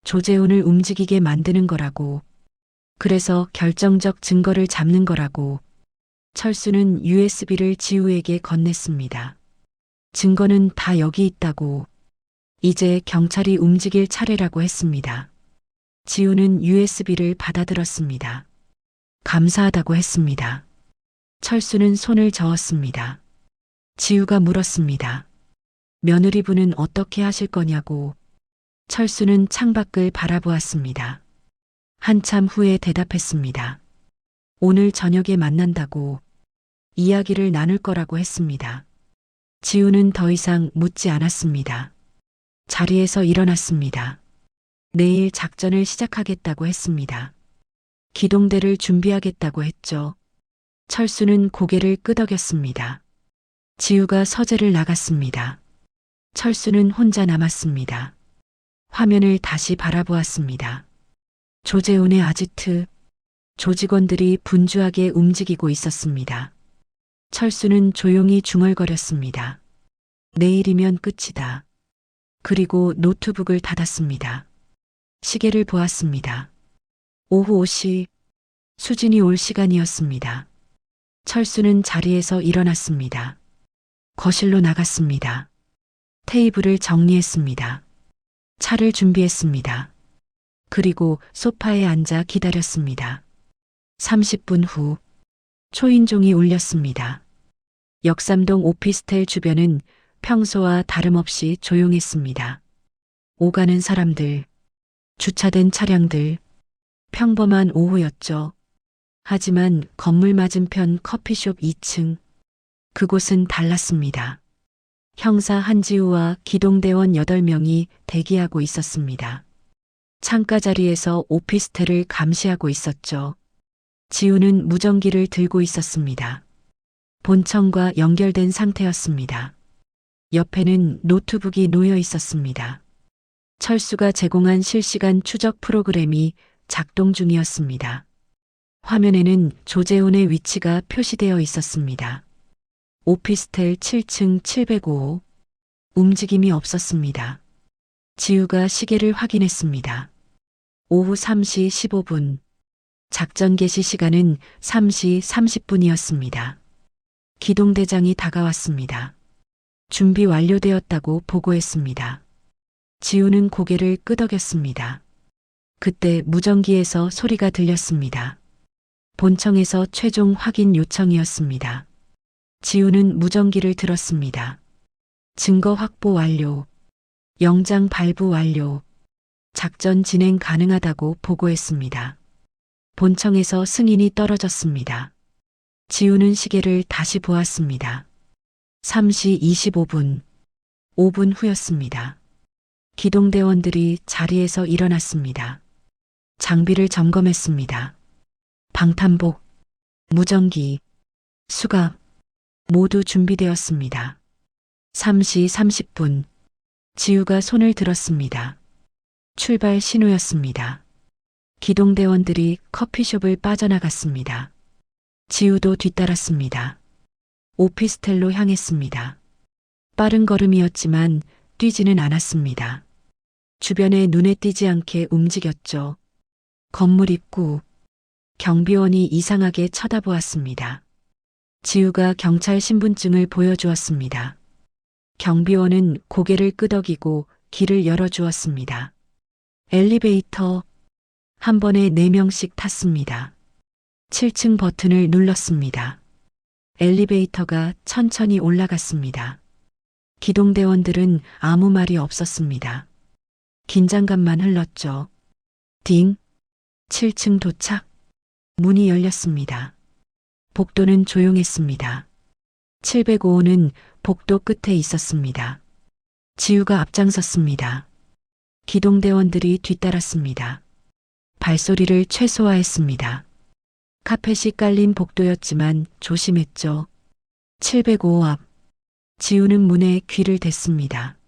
조재훈을 움직이게 만드는 거라고. 그래서 결정적 증거를 잡는 거라고. 철수는 USB를 지우에게 건넸습니다. 증거는 다 여기 있다고. 이제 경찰이 움직일 차례라고 했습니다. 지우는 USB를 받아들었습니다. 감사하다고 했습니다. 철수는 손을 저었습니다. 지우가 물었습니다. 며느리분은 어떻게 하실 거냐고. 철수는 창밖을 바라보았습니다. 한참 후에 대답했습니다. 오늘 저녁에 만난다고. 이야기를 나눌 거라고 했습니다. 지우는 더 이상 묻지 않았습니다. 자리에서 일어났습니다. 내일 작전을 시작하겠다고 했습니다. 기동대를 준비하겠다고 했죠. 철수는 고개를 끄덕였습니다. 지우가 서재를 나갔습니다. 철수는 혼자 남았습니다. 화면을 다시 바라보았습니다. 조재훈의 아지트, 조직원들이 분주하게 움직이고 있었습니다. 철수는 조용히 중얼거렸습니다. 내일이면 끝이다. 그리고 노트북을 닫았습니다. 시계를 보았습니다. 오후 5시, 수진이 올 시간이었습니다. 철수는 자리에서 일어났습니다. 거실로 나갔습니다. 테이블을 정리했습니다. 차를 준비했습니다. 그리고 소파에 앉아 기다렸습니다. 30분 후 초인종이 울렸습니다. 역삼동 오피스텔 주변은 평소와 다름없이 조용했습니다. 오가는 사람들, 주차된 차량들, 평범한 오후였죠. 하지만 건물 맞은편 커피숍 2층, 그곳은 달랐습니다. 형사 한지우와 기동대원 8명이 대기하고 있었습니다. 창가 자리에서 오피스텔을 감시하고 있었죠. 지우는 무전기를 들고 있었습니다. 본청과 연결된 상태였습니다. 옆에는 노트북이 놓여 있었습니다. 철수가 제공한 실시간 추적 프로그램이 작동 중이었습니다. 화면에는 조재훈의 위치가 표시되어 있었습니다. 오피스텔 7층 705호. 움직임이 없었습니다. 지우가 시계를 확인했습니다. 오후 3시 15분. 작전 개시 시간은 3시 30분이었습니다. 기동대장이 다가왔습니다. 준비 완료되었다고 보고했습니다. 지우는 고개를 끄덕였습니다. 그때 무전기에서 소리가 들렸습니다. 본청에서 최종 확인 요청이었습니다. 지우는 무전기를 들었습니다. 증거 확보 완료. 영장 발부 완료. 작전 진행 가능하다고 보고했습니다. 본청에서 승인이 떨어졌습니다. 지우는 시계를 다시 보았습니다. 3시 25분. 5분 후였습니다. 기동대원들이 자리에서 일어났습니다. 장비를 점검했습니다. 방탄복, 무전기, 수갑, 모두 준비되었습니다. 3시 30분. 지우가 손을 들었습니다. 출발 신호였습니다. 기동대원들이 커피숍을 빠져나갔습니다. 지우도 뒤따랐습니다. 오피스텔로 향했습니다. 빠른 걸음이었지만 뛰지는 않았습니다. 주변에 눈에 띄지 않게 움직였죠. 건물 입구. 경비원이 이상하게 쳐다보았습니다. 지우가 경찰 신분증을 보여주었습니다. 경비원은 고개를 끄덕이고 길을 열어주었습니다. 엘리베이터. 한 번에 4명씩 탔습니다. 7층 버튼을 눌렀습니다. 엘리베이터가 천천히 올라갔습니다. 기동대원들은 아무 말이 없었습니다. 긴장감만 흘렀죠. 딩. 7층 도착. 문이 열렸습니다. 복도는 조용했습니다. 705호는 복도 끝에 있었습니다. 지우가 앞장섰습니다. 기동대원들이 뒤따랐습니다. 발소리를 최소화했습니다. 카펫이 깔린 복도였지만 조심했죠. 705 앞. 지우는 문에 귀를 댔습니다.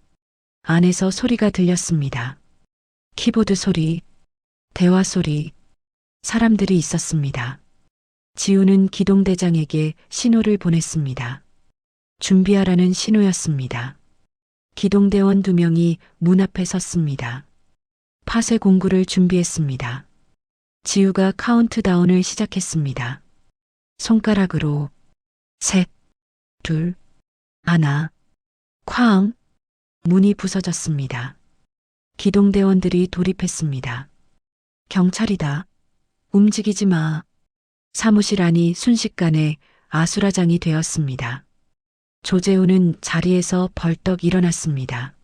안에서 소리가 들렸습니다. 키보드 소리, 대화 소리, 사람들이 있었습니다. 지우는 기동대장에게 신호를 보냈습니다. 준비하라는 신호였습니다. 기동대원 2명이 문 앞에 섰습니다. 파쇄 공구를 준비했습니다. 지우가 카운트다운을 시작했습니다. 손가락으로 3, 2, 1, 쾅! 문이 부서졌습니다. 기동대원들이 돌입했습니다. 경찰이다. 움직이지 마. 사무실 안이 순식간에 아수라장이 되었습니다. 조재훈은 자리에서 벌떡 일어났습니다.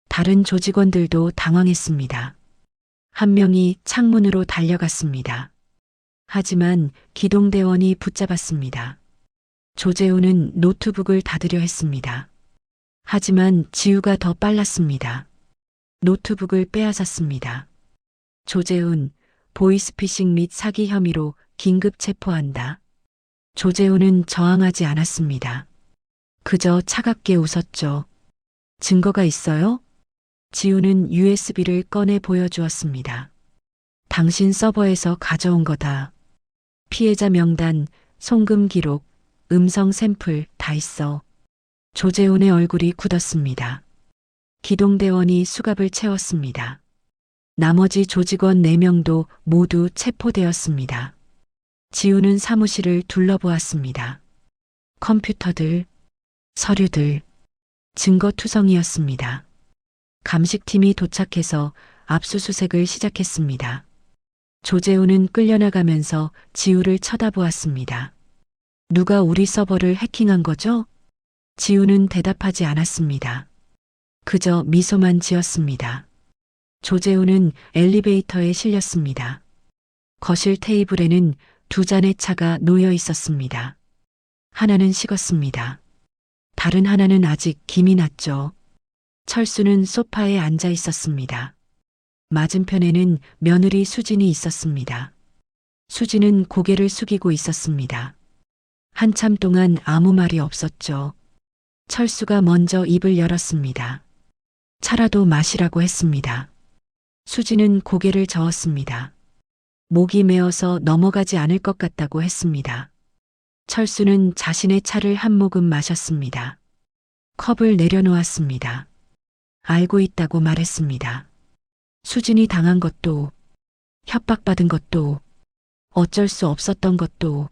다른 조직원들도 당황했습니다. 한 명이 창문으로 달려갔습니다. 하지만 기동대원이 붙잡았습니다. 조재훈은 노트북을 닫으려 했습니다. 하지만 지우가 더 빨랐습니다. 노트북을 빼앗았습니다. 조재훈, 보이스피싱 및 사기 혐의로 긴급 체포한다. 조재훈은 저항하지 않았습니다. 그저 차갑게 웃었죠. 증거가 있어요? 지우는 USB를 꺼내 보여주었습니다. 당신 서버에서 가져온 거다. 피해자 명단, 송금 기록, 음성 샘플 다 있어. 조재훈의 얼굴이 굳었습니다. 기동대원이 수갑을 채웠습니다. 나머지 조직원 4명도 모두 체포되었습니다. 지우는 사무실을 둘러보았습니다. 컴퓨터들, 서류들, 증거투성이었습니다. 감식팀이 도착해서 압수수색을 시작했습니다. 조재훈은 끌려나가면서 지우를 쳐다보았습니다. 누가 우리 서버를 해킹한 거죠? 지우는 대답하지 않았습니다. 그저 미소만 지었습니다. 조재훈은 엘리베이터에 실렸습니다. 거실 테이블에는 2잔의 차가 놓여 있었습니다. 하나는 식었습니다. 다른 하나는 아직 김이 났죠. 철수는 소파에 앉아 있었습니다. 맞은편에는 며느리 수진이 있었습니다. 수진은 고개를 숙이고 있었습니다. 한참 동안 아무 말이 없었죠. 철수가 먼저 입을 열었습니다. 차라도 마시라고 했습니다. 수진은 고개를 저었습니다. 목이 메어서 넘어가지 않을 것 같다고 했습니다. 철수는 자신의 차를 한 모금 마셨습니다. 컵을 내려놓았습니다. 알고 있다고 말했습니다. 수진이 당한 것도, 협박받은 것도, 어쩔 수 없었던 것도,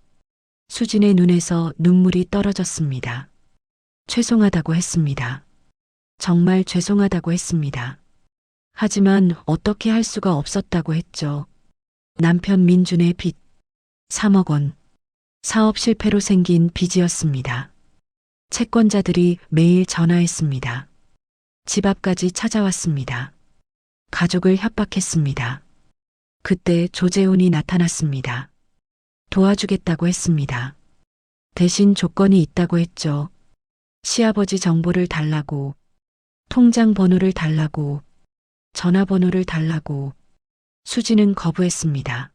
수진의 눈에서 눈물이 떨어졌습니다. 죄송하다고 했습니다. 정말 죄송하다고 했습니다. 하지만 어떻게 할 수가 없었다고 했죠. 남편 민준의 빚, 3억 원, 사업 실패로 생긴 빚이었습니다. 채권자들이 매일 전화했습니다. 집 앞까지 찾아왔습니다. 가족을 협박했습니다. 그때 조재훈이 나타났습니다. 도와주겠다고 했습니다. 대신 조건이 있다고 했죠. 시아버지 정보를 달라고, 통장 번호를 달라고, 전화번호를 달라고. 수지는 거부했습니다.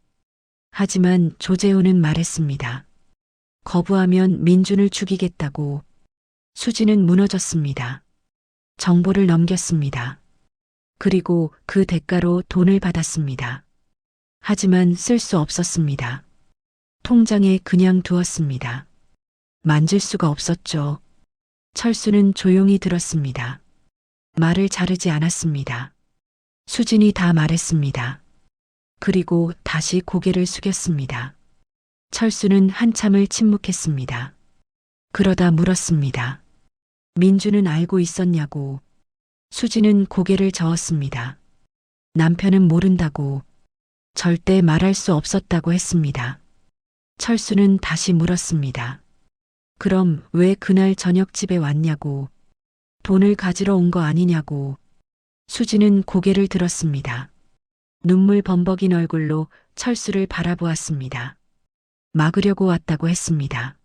하지만 조재훈은 말했습니다. 거부하면 민준을 죽이겠다고. 수지는 무너졌습니다. 정보를 넘겼습니다. 그리고 그 대가로 돈을 받았습니다. 하지만 쓸 수 없었습니다. 통장에 그냥 두었습니다. 만질 수가 없었죠. 철수는 조용히 들었습니다. 말을 자르지 않았습니다. 수진이 다 말했습니다. 그리고 다시 고개를 숙였습니다. 철수는 한참을 침묵했습니다. 그러다 물었습니다. 민주는 알고 있었냐고. 수진은 고개를 저었습니다. 남편은 모른다고. 절대 말할 수 없었다고 했습니다. 철수는 다시 물었습니다. 그럼 왜 그날 저녁 집에 왔냐고. 돈을 가지러 온 거 아니냐고. 수진은 고개를 들었습니다. 눈물 범벅인 얼굴로 철수를 바라보았습니다. 막으려고 왔다고 했습니다.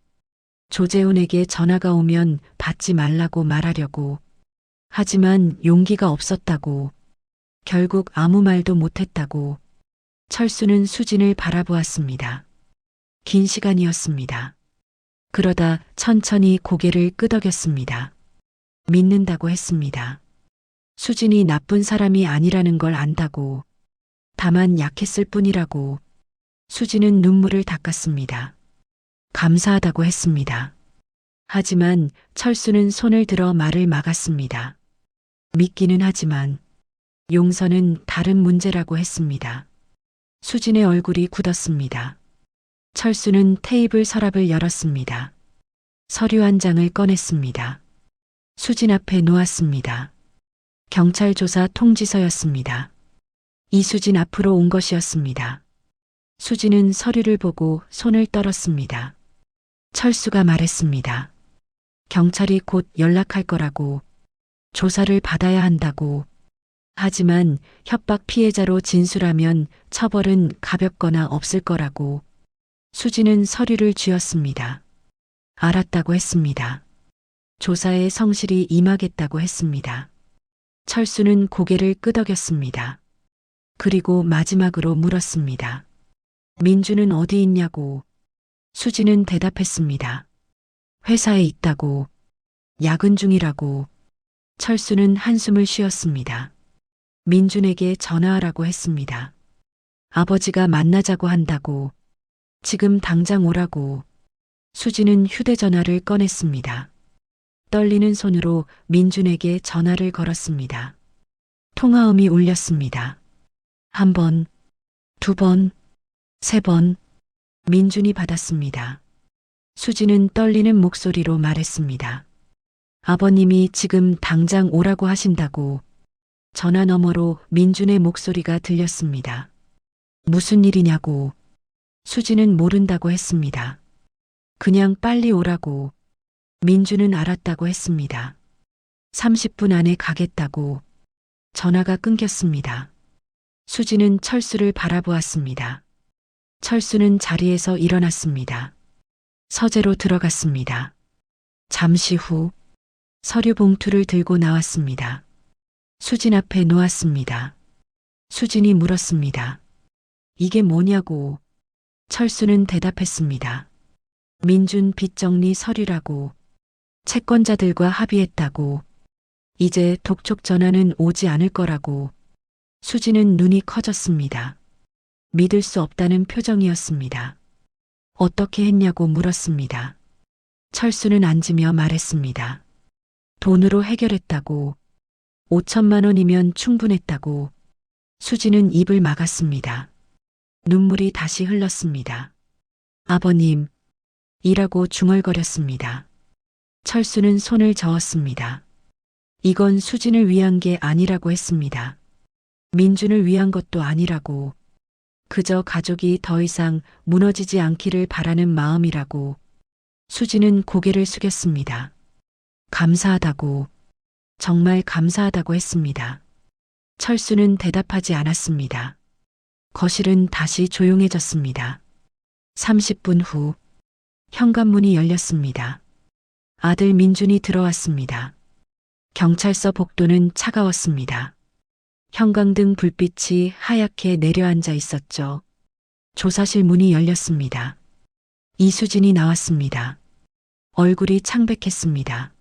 조재훈에게 전화가 오면 받지 말라고 말하려고. 하지만 용기가 없었다고. 결국 아무 말도 못했다고 철수는 수진을 바라보았습니다. 긴 시간이었습니다. 그러다 천천히 고개를 끄덕였습니다. 믿는다고 했습니다. 수진이 나쁜 사람이 아니라는 걸 안다고, 다만 약했을 뿐이라고. 수진은 눈물을 닦았습니다. 감사하다고 했습니다. 하지만 철수는 손을 들어 말을 막았습니다. 믿기는 하지만 용서는 다른 문제라고 했습니다. 수진의 얼굴이 굳었습니다. 철수는 테이블 서랍을 열었습니다. 서류 한 장을 꺼냈습니다. 수진 앞에 놓았습니다. 경찰 조사 통지서였습니다. 이수진 앞으로 온 것이었습니다. 수진은 서류를 보고 손을 떨었습니다. 철수가 말했습니다. 경찰이 곧 연락할 거라고, 조사를 받아야 한다고. 하지만 협박 피해자로 진술하면 처벌은 가볍거나 없을 거라고. 수진은 서류를 쥐었습니다. 알았다고 했습니다. 조사에 성실히 임하겠다고 했습니다. 철수는 고개를 끄덕였습니다. 그리고 마지막으로 물었습니다. 민주는 어디 있냐고. 수진은 대답했습니다. 회사에 있다고. 야근 중이라고. 철수는 한숨을 쉬었습니다. 민준에게 전화하라고 했습니다. 아버지가 만나자고 한다고. 지금 당장 오라고. 수진은 휴대전화를 꺼냈습니다. 떨리는 손으로 민준에게 전화를 걸었습니다. 통화음이 울렸습니다. 한 번, 두 번, 세 번. 민준이 받았습니다. 수진은 떨리는 목소리로 말했습니다. 아버님이 지금 당장 오라고 하신다고. 전화 너머로 민준의 목소리가 들렸습니다. 무슨 일이냐고. 수진은 모른다고 했습니다. 그냥 빨리 오라고. 민준은 알았다고 했습니다. 30분 안에 가겠다고. 전화가 끊겼습니다. 수진은 철수를 바라보았습니다. 철수는 자리에서 일어났습니다. 서재로 들어갔습니다. 잠시 후 서류 봉투를 들고 나왔습니다. 수진 앞에 놓았습니다. 수진이 물었습니다. 이게 뭐냐고. 철수는 대답했습니다. 민준 빚정리 서류라고. 채권자들과 합의했다고. 이제 독촉 전화는 오지 않을 거라고. 수진은 눈이 커졌습니다. 믿을 수 없다는 표정이었습니다. 어떻게 했냐고 물었습니다. 철수는 앉으며 말했습니다. 돈으로 해결했다고. 5천만 원이면 충분했다고. 수진은 입을 막았습니다. 눈물이 다시 흘렀습니다. 아버님, 이라고 중얼거렸습니다. 철수는 손을 저었습니다. 이건 수진을 위한 게 아니라고 했습니다. 민준을 위한 것도 아니라고. 그저 가족이 더 이상 무너지지 않기를 바라는 마음이라고. 수진은 고개를 숙였습니다. 감사하다고. 정말 감사하다고 했습니다. 철수는 대답하지 않았습니다. 거실은 다시 조용해졌습니다. 30분 후 현관문이 열렸습니다. 아들 민준이 들어왔습니다. 경찰서 복도는 차가웠습니다. 형광등 불빛이 하얗게 내려앉아 있었죠. 조사실 문이 열렸습니다. 이수진이 나왔습니다. 얼굴이 창백했습니다.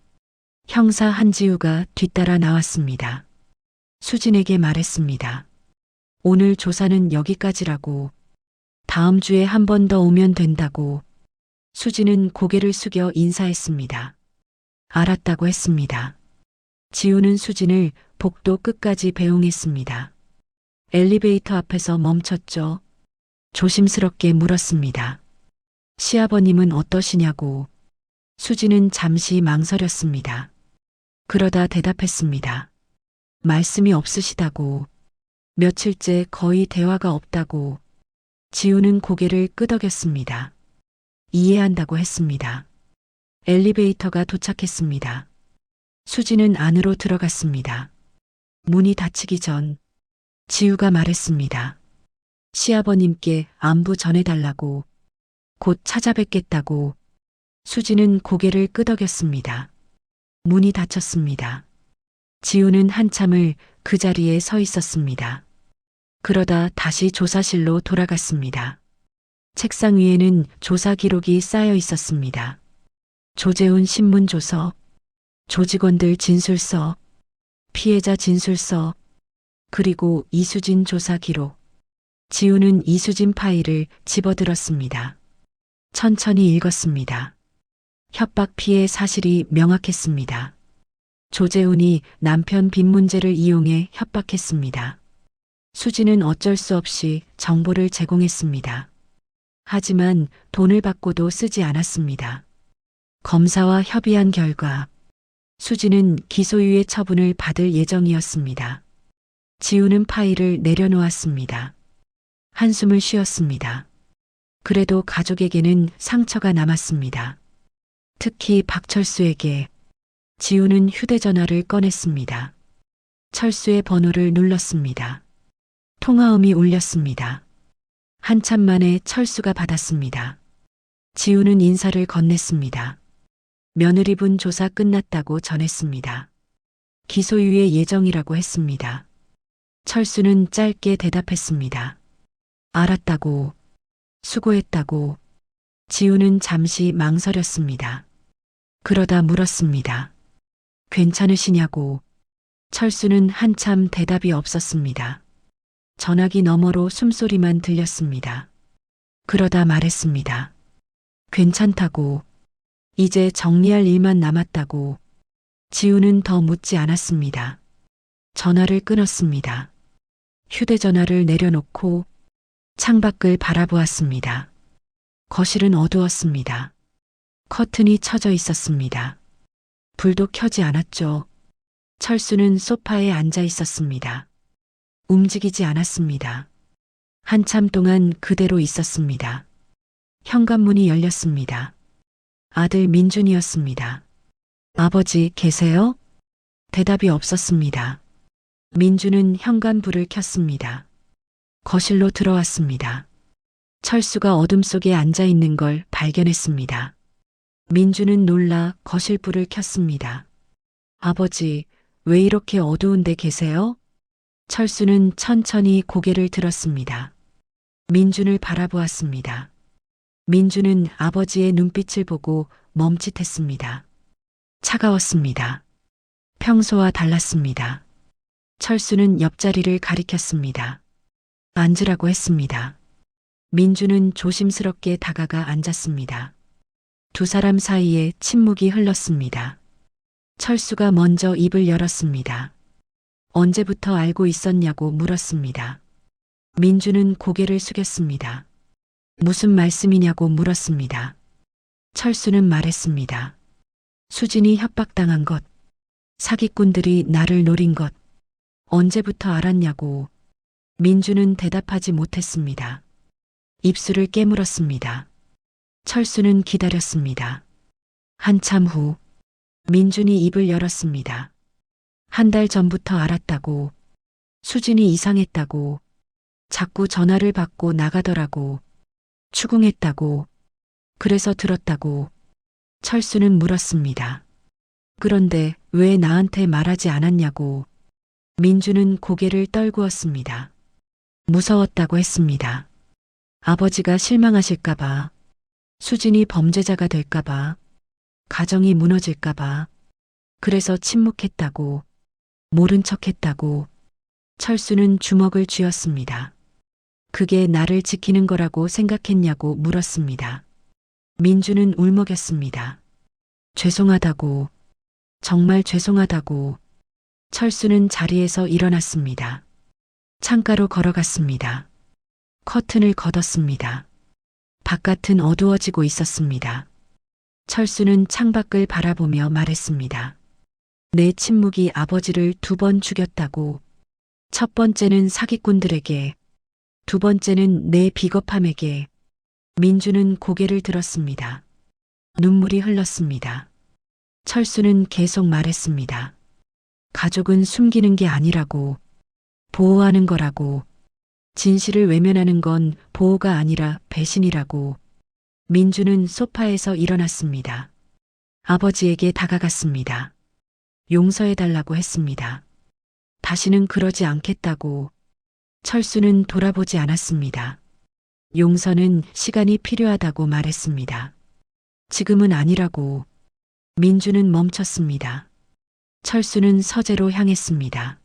형사 한지우가 뒤따라 나왔습니다. 수진에게 말했습니다. 오늘 조사는 여기까지라고. 다음 주에 한 번 더 오면 된다고. 수진은 고개를 숙여 인사했습니다. 알았다고 했습니다. 지우는 수진을 복도 끝까지 배웅했습니다. 엘리베이터 앞에서 멈췄죠. 조심스럽게 물었습니다. 시아버님은 어떠시냐고. 수진은 잠시 망설였습니다. 그러다 대답했습니다. 말씀이 없으시다고. 며칠째 거의 대화가 없다고. 지우는 고개를 끄덕였습니다. 이해한다고 했습니다. 엘리베이터가 도착했습니다. 수진은 안으로 들어갔습니다. 문이 닫히기 전 지우가 말했습니다. 시아버님께 안부 전해달라고. 곧 찾아뵙겠다고. 수진은 고개를 끄덕였습니다. 문이 닫혔습니다. 지우는 한참을 그 자리에 서 있었습니다. 그러다 다시 조사실로 돌아갔습니다. 책상 위에는 조사 기록이 쌓여 있었습니다. 조재훈 신문조서, 조직원들 진술서, 피해자 진술서, 그리고 이수진 조사 기록. 지우는 이수진 파일을 집어들었습니다. 천천히 읽었습니다. 협박 피해 사실이 명확했습니다. 조재훈이 남편 빚 문제를 이용해 협박했습니다. 수진은 어쩔 수 없이 정보를 제공했습니다. 하지만 돈을 받고도 쓰지 않았습니다. 검사와 협의한 결과 수진은 기소유예 처분을 받을 예정이었습니다. 지우는 파일을 내려놓았습니다. 한숨을 쉬었습니다. 그래도 가족에게는 상처가 남았습니다. 특히 박철수에게. 지우는 휴대전화를 꺼냈습니다. 철수의 번호를 눌렀습니다. 통화음이 울렸습니다. 한참 만에 철수가 받았습니다. 지우는 인사를 건넸습니다. 며느리분 조사 끝났다고 전했습니다. 기소유예 예정이라고 했습니다. 철수는 짧게 대답했습니다. 알았다고, 수고했다고. 지우는 잠시 망설였습니다. 그러다 물었습니다. 괜찮으시냐고. 철수는 한참 대답이 없었습니다. 전화기 너머로 숨소리만 들렸습니다. 그러다 말했습니다. 괜찮다고. 이제 정리할 일만 남았다고. 지우는 더 묻지 않았습니다. 전화를 끊었습니다. 휴대전화를 내려놓고 창밖을 바라보았습니다. 거실은 어두웠습니다. 커튼이 쳐져 있었습니다. 불도 켜지 않았죠. 철수는 소파에 앉아 있었습니다. 움직이지 않았습니다. 한참 동안 그대로 있었습니다. 현관문이 열렸습니다. 아들 민준이었습니다. 아버지 계세요? 대답이 없었습니다. 민준은 현관불을 켰습니다. 거실로 들어왔습니다. 철수가 어둠 속에 앉아 있는 걸 발견했습니다. 민준은 놀라 거실 불을 켰습니다. 아버지, 왜 이렇게 어두운데 계세요? 철수는 천천히 고개를 들었습니다. 민준을 바라보았습니다. 민준은 아버지의 눈빛을 보고 멈칫했습니다. 차가웠습니다. 평소와 달랐습니다. 철수는 옆자리를 가리켰습니다. 앉으라고 했습니다. 민준은 조심스럽게 다가가 앉았습니다. 두 사람 사이에 침묵이 흘렀습니다. 철수가 먼저 입을 열었습니다. 언제부터 알고 있었냐고 물었습니다. 민준은 고개를 숙였습니다. 무슨 말씀이냐고 물었습니다. 철수는 말했습니다. 수진이 협박당한 것, 사기꾼들이 나를 노린 것, 언제부터 알았냐고. 민준은 대답하지 못했습니다. 입술을 깨물었습니다. 철수는 기다렸습니다. 한참 후 민준이 입을 열었습니다. 한 달 전부터 알았다고. 수진이 이상했다고. 자꾸 전화를 받고 나가더라고. 추궁했다고. 그래서 들었다고. 철수는 물었습니다. 그런데 왜 나한테 말하지 않았냐고. 민준은 고개를 떨구었습니다. 무서웠다고 했습니다. 아버지가 실망하실까봐, 수진이 범죄자가 될까봐, 가정이 무너질까봐, 그래서 침묵했다고, 모른 척했다고. 철수는 주먹을 쥐었습니다. 그게 나를 지키는 거라고 생각했냐고 물었습니다. 민준은 울먹였습니다. 죄송하다고, 정말 죄송하다고. 철수는 자리에서 일어났습니다. 창가로 걸어갔습니다. 커튼을 걷었습니다. 바깥은 어두워지고 있었습니다. 철수는 창밖을 바라보며 말했습니다. 내 침묵이 아버지를 2번 죽였다고. 첫 번째는 사기꾼들에게, 두 번째는 내 비겁함에게. 민준은 고개를 들었습니다. 눈물이 흘렀습니다. 철수는 계속 말했습니다. 가족은 숨기는 게 아니라고, 보호하는 거라고. 진실을 외면하는 건 보호가 아니라 배신이라고. 민준은 소파에서 일어났습니다. 아버지에게 다가갔습니다. 용서해달라고 했습니다. 다시는 그러지 않겠다고. 철수는 돌아보지 않았습니다. 용서는 시간이 필요하다고 말했습니다. 지금은 아니라고. 민주는 멈췄습니다. 철수는 서재로 향했습니다.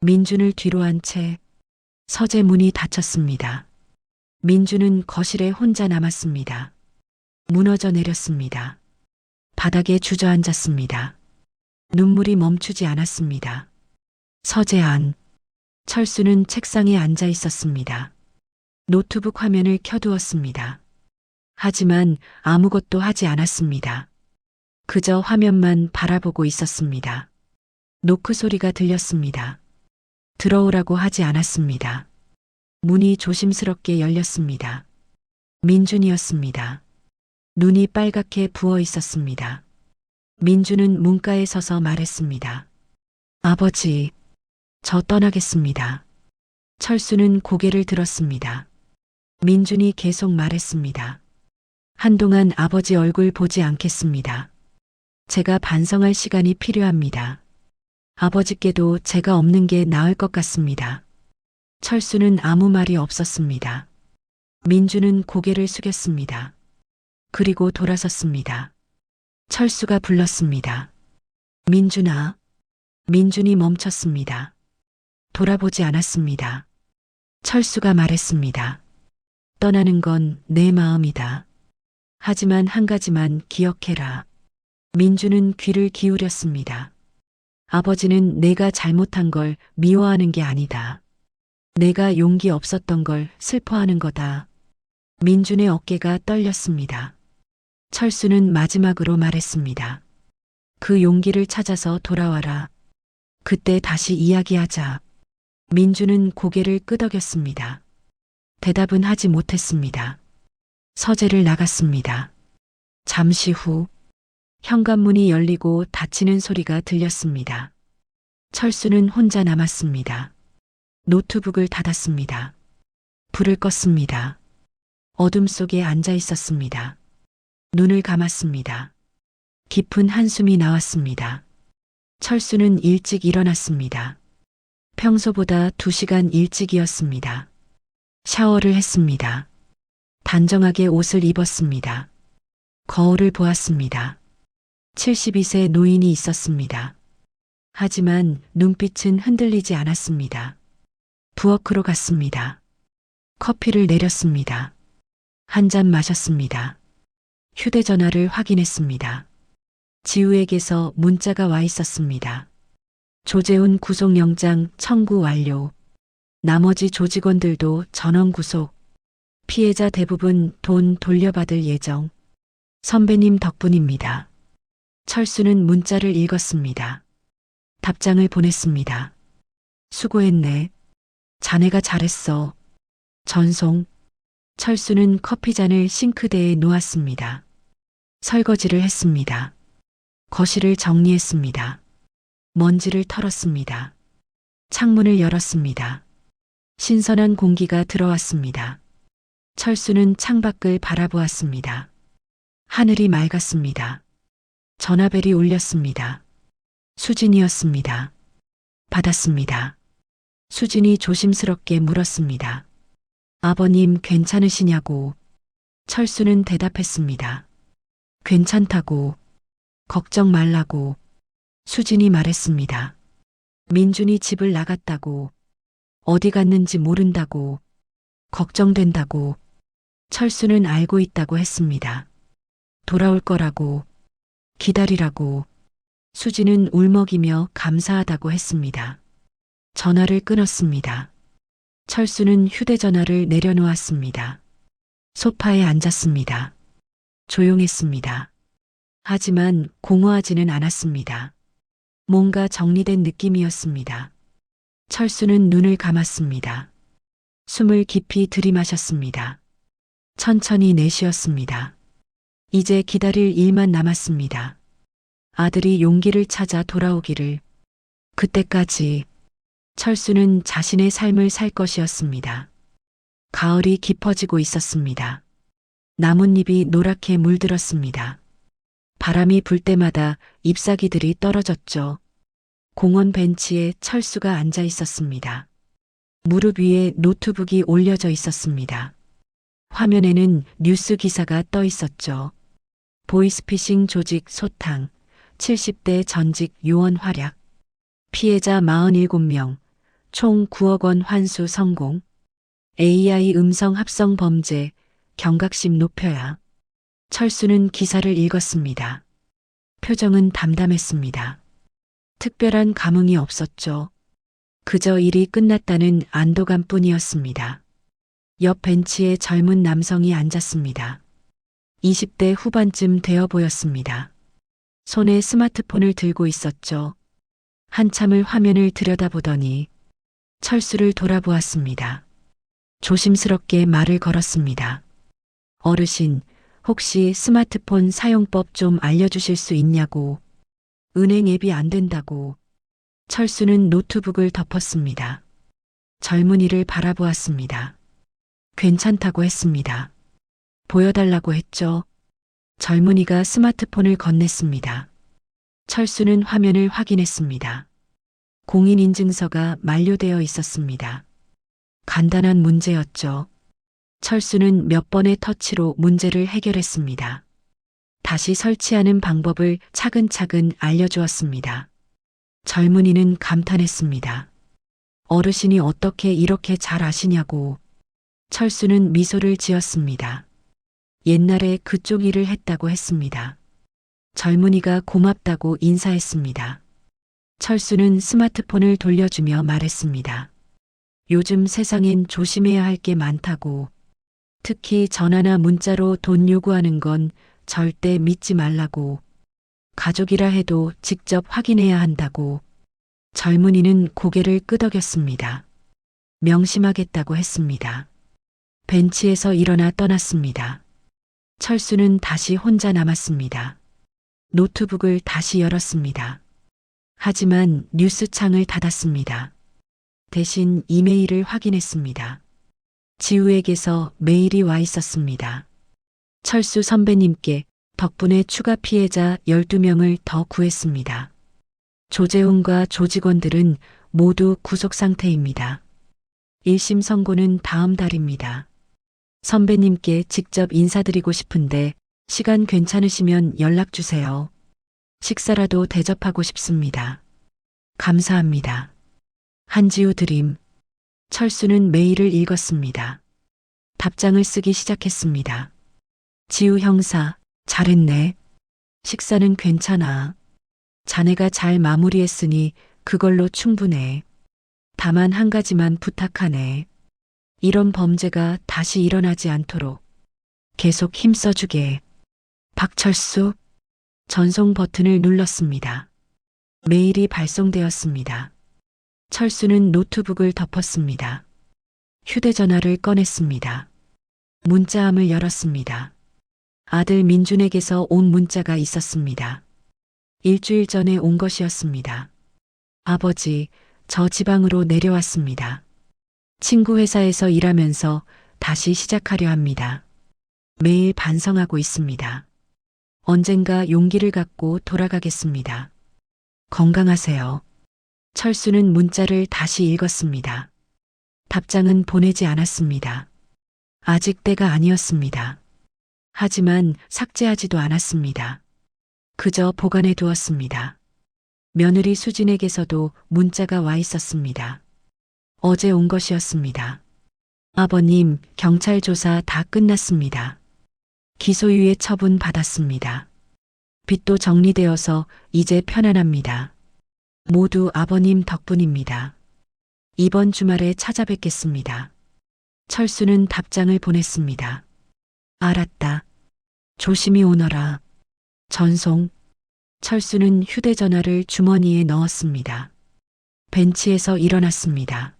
민준을 뒤로 한 채 서재 문이 닫혔습니다. 민주는 거실에 혼자 남았습니다. 무너져 내렸습니다. 바닥에 주저앉았습니다. 눈물이 멈추지 않았습니다. 서재 안. 철수는 책상에 앉아 있었습니다. 노트북 화면을 켜두었습니다. 하지만 아무것도 하지 않았습니다. 그저 화면만 바라보고 있었습니다. 노크 소리가 들렸습니다. 들어오라고 하지 않았습니다. 문이 조심스럽게 열렸습니다. 민준이었습니다. 눈이 빨갛게 부어 있었습니다. 민준은 문가에 서서 말했습니다. 아버지, 저 떠나겠습니다. 철수는 고개를 들었습니다. 민준이 계속 말했습니다. 한동안 아버지 얼굴 보지 않겠습니다. 제가 반성할 시간이 필요합니다. 아버지께도 제가 없는 게 나을 것 같습니다. 철수는 아무 말이 없었습니다. 민준은 고개를 숙였습니다. 그리고 돌아섰습니다. 철수가 불렀습니다. 민준아. 민준이 멈췄습니다. 돌아보지 않았습니다. 철수가 말했습니다. 떠나는 건 내 마음이다. 하지만 한 가지만 기억해라. 민준은 귀를 기울였습니다. 아버지는 내가 잘못한 걸 미워하는 게 아니다. 내가 용기 없었던 걸 슬퍼하는 거다. 민준의 어깨가 떨렸습니다. 철수는 마지막으로 말했습니다. 그 용기를 찾아서 돌아와라. 그때 다시 이야기하자. 민준은 고개를 끄덕였습니다. 대답은 하지 못했습니다. 서재를 나갔습니다. 잠시 후 현관문이 열리고 닫히는 소리가 들렸습니다. 철수는 혼자 남았습니다. 노트북을 닫았습니다. 불을 껐습니다. 어둠 속에 앉아 있었습니다. 눈을 감았습니다. 깊은 한숨이 나왔습니다. 철수는 일찍 일어났습니다. 평소보다 2시간 일찍이었습니다. 샤워를 했습니다. 단정하게 옷을 입었습니다. 거울을 보았습니다. 72세 노인이 있었습니다. 하지만 눈빛은 흔들리지 않았습니다. 부엌으로 갔습니다. 커피를 내렸습니다. 한 잔 마셨습니다. 휴대전화를 확인했습니다. 지우에게서 문자가 와 있었습니다. 조재훈 구속영장 청구 완료. 나머지 조직원들도 전원 구속. 피해자 대부분 돈 돌려받을 예정. 선배님 덕분입니다. 철수는 문자를 읽었습니다. 답장을 보냈습니다. 수고했네. 자네가 잘했어. 전송. 철수는 커피잔을 싱크대에 놓았습니다. 설거지를 했습니다. 거실을 정리했습니다. 먼지를 털었습니다. 창문을 열었습니다. 신선한 공기가 들어왔습니다. 철수는 창밖을 바라보았습니다. 하늘이 맑았습니다. 전화벨이 울렸습니다. 수진이었습니다. 받았습니다. 수진이 조심스럽게 물었습니다. 아버님 괜찮으시냐고. 철수는 대답했습니다. 괜찮다고. 걱정 말라고. 수진이 말했습니다. 민준이 집을 나갔다고. 어디 갔는지 모른다고. 걱정된다고. 철수는 알고 있다고 했습니다. 돌아올 거라고. 기다리라고. 수진은 울먹이며 감사하다고 했습니다. 전화를 끊었습니다. 철수는 휴대전화를 내려놓았습니다. 소파에 앉았습니다. 조용했습니다. 하지만 공허하지는 않았습니다. 뭔가 정리된 느낌이었습니다. 철수는 눈을 감았습니다. 숨을 깊이 들이마셨습니다. 천천히 내쉬었습니다. 이제 기다릴 일만 남았습니다. 아들이 용기를 찾아 돌아오기를. 그때까지 철수는 자신의 삶을 살 것이었습니다. 가을이 깊어지고 있었습니다. 나뭇잎이 노랗게 물들었습니다. 바람이 불 때마다 잎사귀들이 떨어졌죠. 공원 벤치에 철수가 앉아 있었습니다. 무릎 위에 노트북이 올려져 있었습니다. 화면에는 뉴스 기사가 떠 있었죠. 보이스피싱 조직 소탕, 70대 전직 요원 활약, 피해자 47명, 총 9억 원 환수 성공, AI 음성 합성 범죄, 경각심 높여야. 철수는 기사를 읽었습니다. 표정은 담담했습니다. 특별한 감흥이 없었죠. 그저 일이 끝났다는 안도감 뿐이었습니다. 옆 벤치에 젊은 남성이 앉았습니다. 20대 후반쯤 되어 보였습니다. 손에 스마트폰을 들고 있었죠. 한참을 화면을 들여다보더니 철수를 돌아보았습니다. 조심스럽게 말을 걸었습니다. 어르신, 혹시 스마트폰 사용법 좀 알려주실 수 있냐고. 은행 앱이 안 된다고. 철수는 노트북을 덮었습니다. 젊은이를 바라보았습니다. 괜찮다고 했습니다. 보여달라고 했죠. 젊은이가 스마트폰을 건넸습니다. 철수는 화면을 확인했습니다. 공인인증서가 만료되어 있었습니다. 간단한 문제였죠. 철수는 몇 번의 터치로 문제를 해결했습니다. 다시 설치하는 방법을 차근차근 알려주었습니다. 젊은이는 감탄했습니다. 어르신이 어떻게 이렇게 잘 아시냐고. 철수는 미소를 지었습니다. 옛날에 그쪽 일을 했다고 했습니다. 젊은이가 고맙다고 인사했습니다. 철수는 스마트폰을 돌려주며 말했습니다. 요즘 세상엔 조심해야 할 게 많다고. 특히 전화나 문자로 돈 요구하는 건 절대 믿지 말라고. 가족이라 해도 직접 확인해야 한다고. 젊은이는 고개를 끄덕였습니다. 명심하겠다고 했습니다. 벤치에서 일어나 떠났습니다. 철수는 다시 혼자 남았습니다. 노트북을 다시 열었습니다. 하지만 뉴스창을 닫았습니다. 대신 이메일을 확인했습니다. 지우에게서 메일이 와 있었습니다. 철수 선배님께 덕분에 추가 피해자 12명을 더 구했습니다. 조재훈과 조직원들은 모두 구속 상태입니다. 1심 선고는 다음 달입니다. 선배님께 직접 인사드리고 싶은데 시간 괜찮으시면 연락 주세요. 식사라도 대접하고 싶습니다. 감사합니다. 한지우 드림. 철수는 메일을 읽었습니다. 답장을 쓰기 시작했습니다. 지우 형사, 잘했네. 식사는 괜찮아. 자네가 잘 마무리했으니 그걸로 충분해. 다만 한 가지만 부탁하네. 이런 범죄가 다시 일어나지 않도록 계속 힘써주게. 박철수. 전송 버튼을 눌렀습니다. 메일이 발송되었습니다. 철수는 노트북을 덮었습니다. 휴대전화를 꺼냈습니다. 문자함을 열었습니다. 아들 민준에게서 온 문자가 있었습니다. 일주일 전에 온 것이었습니다. 아버지, 저 지방으로 내려왔습니다. 친구 회사에서 일하면서 다시 시작하려 합니다. 매일 반성하고 있습니다. 언젠가 용기를 갖고 돌아가겠습니다. 건강하세요. 철수는 문자를 다시 읽었습니다. 답장은 보내지 않았습니다. 아직 때가 아니었습니다. 하지만 삭제하지도 않았습니다. 그저 보관해 두었습니다. 며느리 수진에게서도 문자가 와 있었습니다. 어제 온 것이었습니다. 아버님, 경찰 조사 다 끝났습니다. 기소유예 처분 받았습니다. 빚도 정리되어서 이제 편안합니다. 모두 아버님 덕분입니다. 이번 주말에 찾아뵙겠습니다. 철수는 답장을 보냈습니다. 알았다. 조심히 오너라. 전송. 철수는 휴대전화를 주머니에 넣었습니다. 벤치에서 일어났습니다.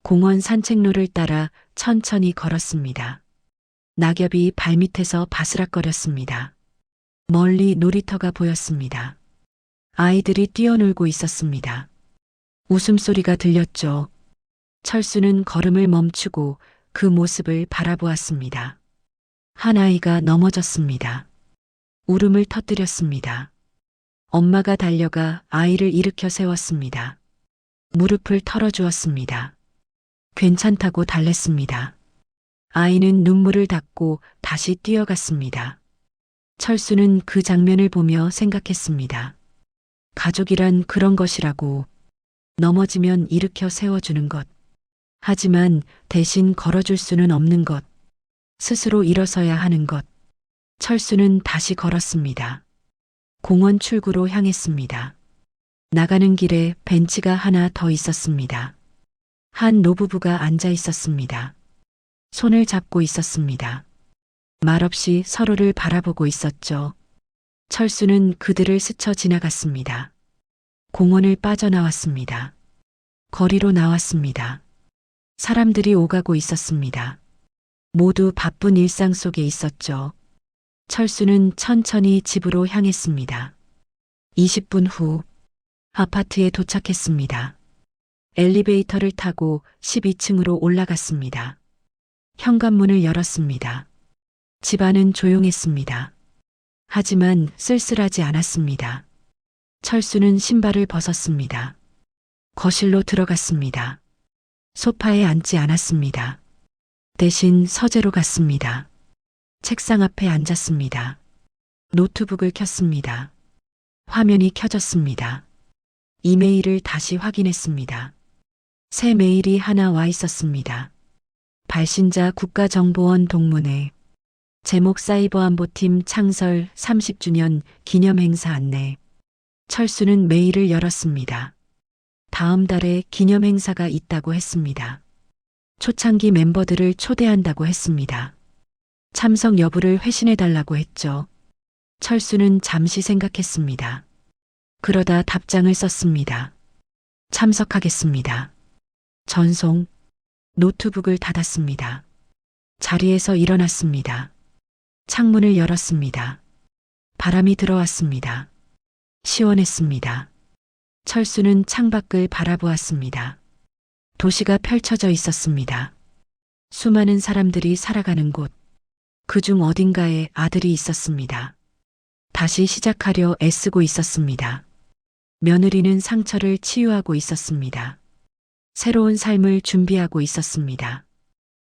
공원 산책로를 따라 천천히 걸었습니다. 낙엽이 발밑에서 바스락거렸습니다. 멀리 놀이터가 보였습니다. 아이들이 뛰어놀고 있었습니다. 웃음소리가 들렸죠. 철수는 걸음을 멈추고 그 모습을 바라보았습니다. 한 아이가 넘어졌습니다. 울음을 터뜨렸습니다. 엄마가 달려가 아이를 일으켜 세웠습니다. 무릎을 털어주었습니다. 괜찮다고 달랬습니다. 아이는 눈물을 닦고 다시 뛰어갔습니다. 철수는 그 장면을 보며 생각했습니다. 가족이란 그런 것이라고. 넘어지면 일으켜 세워주는 것. 하지만 대신 걸어줄 수는 없는 것. 스스로 일어서야 하는 것. 철수는 다시 걸었습니다. 공원 출구로 향했습니다. 나가는 길에 벤치가 하나 더 있었습니다. 한 노부부가 앉아 있었습니다. 손을 잡고 있었습니다. 말없이 서로를 바라보고 있었죠. 철수는 그들을 스쳐 지나갔습니다. 공원을 빠져나왔습니다. 거리로 나왔습니다. 사람들이 오가고 있었습니다. 모두 바쁜 일상 속에 있었죠. 철수는 천천히 집으로 향했습니다. 20분 후 아파트에 도착했습니다. 엘리베이터를 타고 12층으로 올라갔습니다. 현관문을 열었습니다. 집안은 조용했습니다. 하지만 쓸쓸하지 않았습니다. 철수는 신발을 벗었습니다. 거실로 들어갔습니다. 소파에 앉지 않았습니다. 대신 서재로 갔습니다. 책상 앞에 앉았습니다. 노트북을 켰습니다. 화면이 켜졌습니다. 이메일을 다시 확인했습니다. 새 메일이 하나 와 있었습니다. 발신자 국가정보원 동문회. 제목 사이버안보팀 창설 30주년 기념행사 안내. 철수는 메일을 열었습니다. 다음 달에 기념행사가 있다고 했습니다. 초창기 멤버들을 초대한다고 했습니다. 참석 여부를 회신해달라고 했죠. 철수는 잠시 생각했습니다. 그러다 답장을 썼습니다. 참석하겠습니다. 전송. 노트북을 닫았습니다. 자리에서 일어났습니다. 창문을 열었습니다. 바람이 들어왔습니다. 시원했습니다. 철수는 창밖을 바라보았습니다. 도시가 펼쳐져 있었습니다. 수많은 사람들이 살아가는 곳. 그중 어딘가에 아들이 있었습니다. 다시 시작하려 애쓰고 있었습니다. 며느리는 상처를 치유하고 있었습니다. 새로운 삶을 준비하고 있었습니다.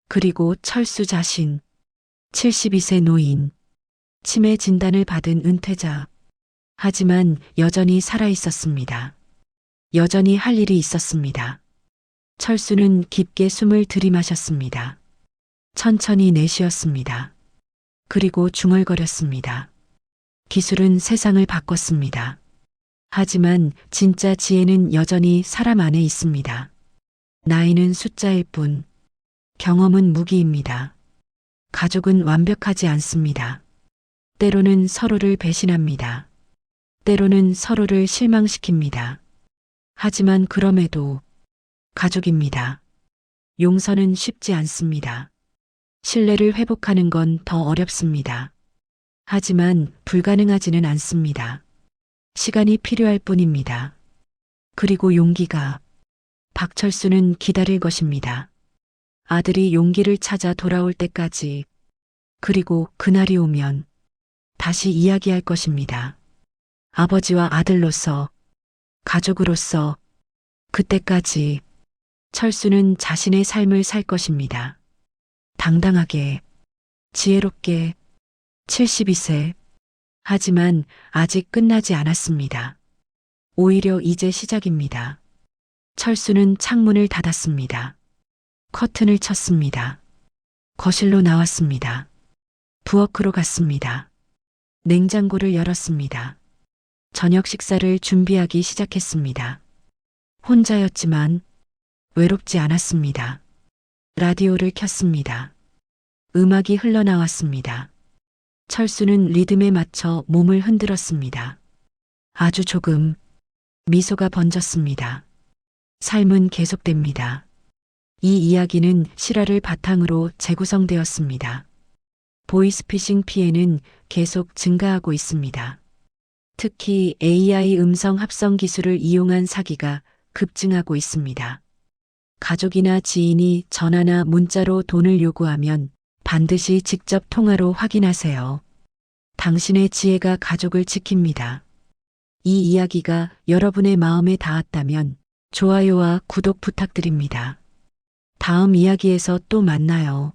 그리고 철수 자신, 72세 노인, 치매 진단을 받은 은퇴자. 하지만 여전히 살아 있었습니다. 여전히 할 일이 있었습니다. 철수는 깊게 숨을 들이마셨습니다. 천천히 내쉬었습니다. 그리고 중얼거렸습니다. 기술은 세상을 바꿨습니다. 하지만 진짜 지혜는 여전히 사람 안에 있습니다. 나이는 숫자일 뿐, 경험은 무기입니다. 가족은 완벽하지 않습니다. 때로는 서로를 배신합니다. 때로는 서로를 실망시킵니다. 하지만 그럼에도 가족입니다. 용서는 쉽지 않습니다. 신뢰를 회복하는 건 더 어렵습니다. 하지만 불가능하지는 않습니다. 시간이 필요할 뿐입니다. 그리고 용기가. 박철수는 기다릴 것입니다. 아들이 용기를 찾아 돌아올 때까지. 그리고 그날이 오면 다시 이야기할 것입니다. 아버지와 아들로서, 가족으로서. 그때까지 철수는 자신의 삶을 살 것입니다. 당당하게, 지혜롭게. 72세. 하지만 아직 끝나지 않았습니다. 오히려 이제 시작입니다. 철수는 창문을 닫았습니다. 커튼을 쳤습니다. 거실로 나왔습니다. 부엌으로 갔습니다. 냉장고를 열었습니다. 저녁 식사를 준비하기 시작했습니다. 혼자였지만 외롭지 않았습니다. 라디오를 켰습니다. 음악이 흘러나왔습니다. 철수는 리듬에 맞춰 몸을 흔들었습니다. 아주 조금. 미소가 번졌습니다. 삶은 계속됩니다. 이 이야기는 실화를 바탕으로 재구성되었습니다. 보이스피싱 피해는 계속 증가하고 있습니다. 특히 AI 음성 합성 기술을 이용한 사기가 급증하고 있습니다. 가족이나 지인이 전화나 문자로 돈을 요구하면 반드시 직접 통화로 확인하세요. 당신의 지혜가 가족을 지킵니다. 이 이야기가 여러분의 마음에 닿았다면 좋아요와 구독 부탁드립니다. 다음 이야기에서 또 만나요.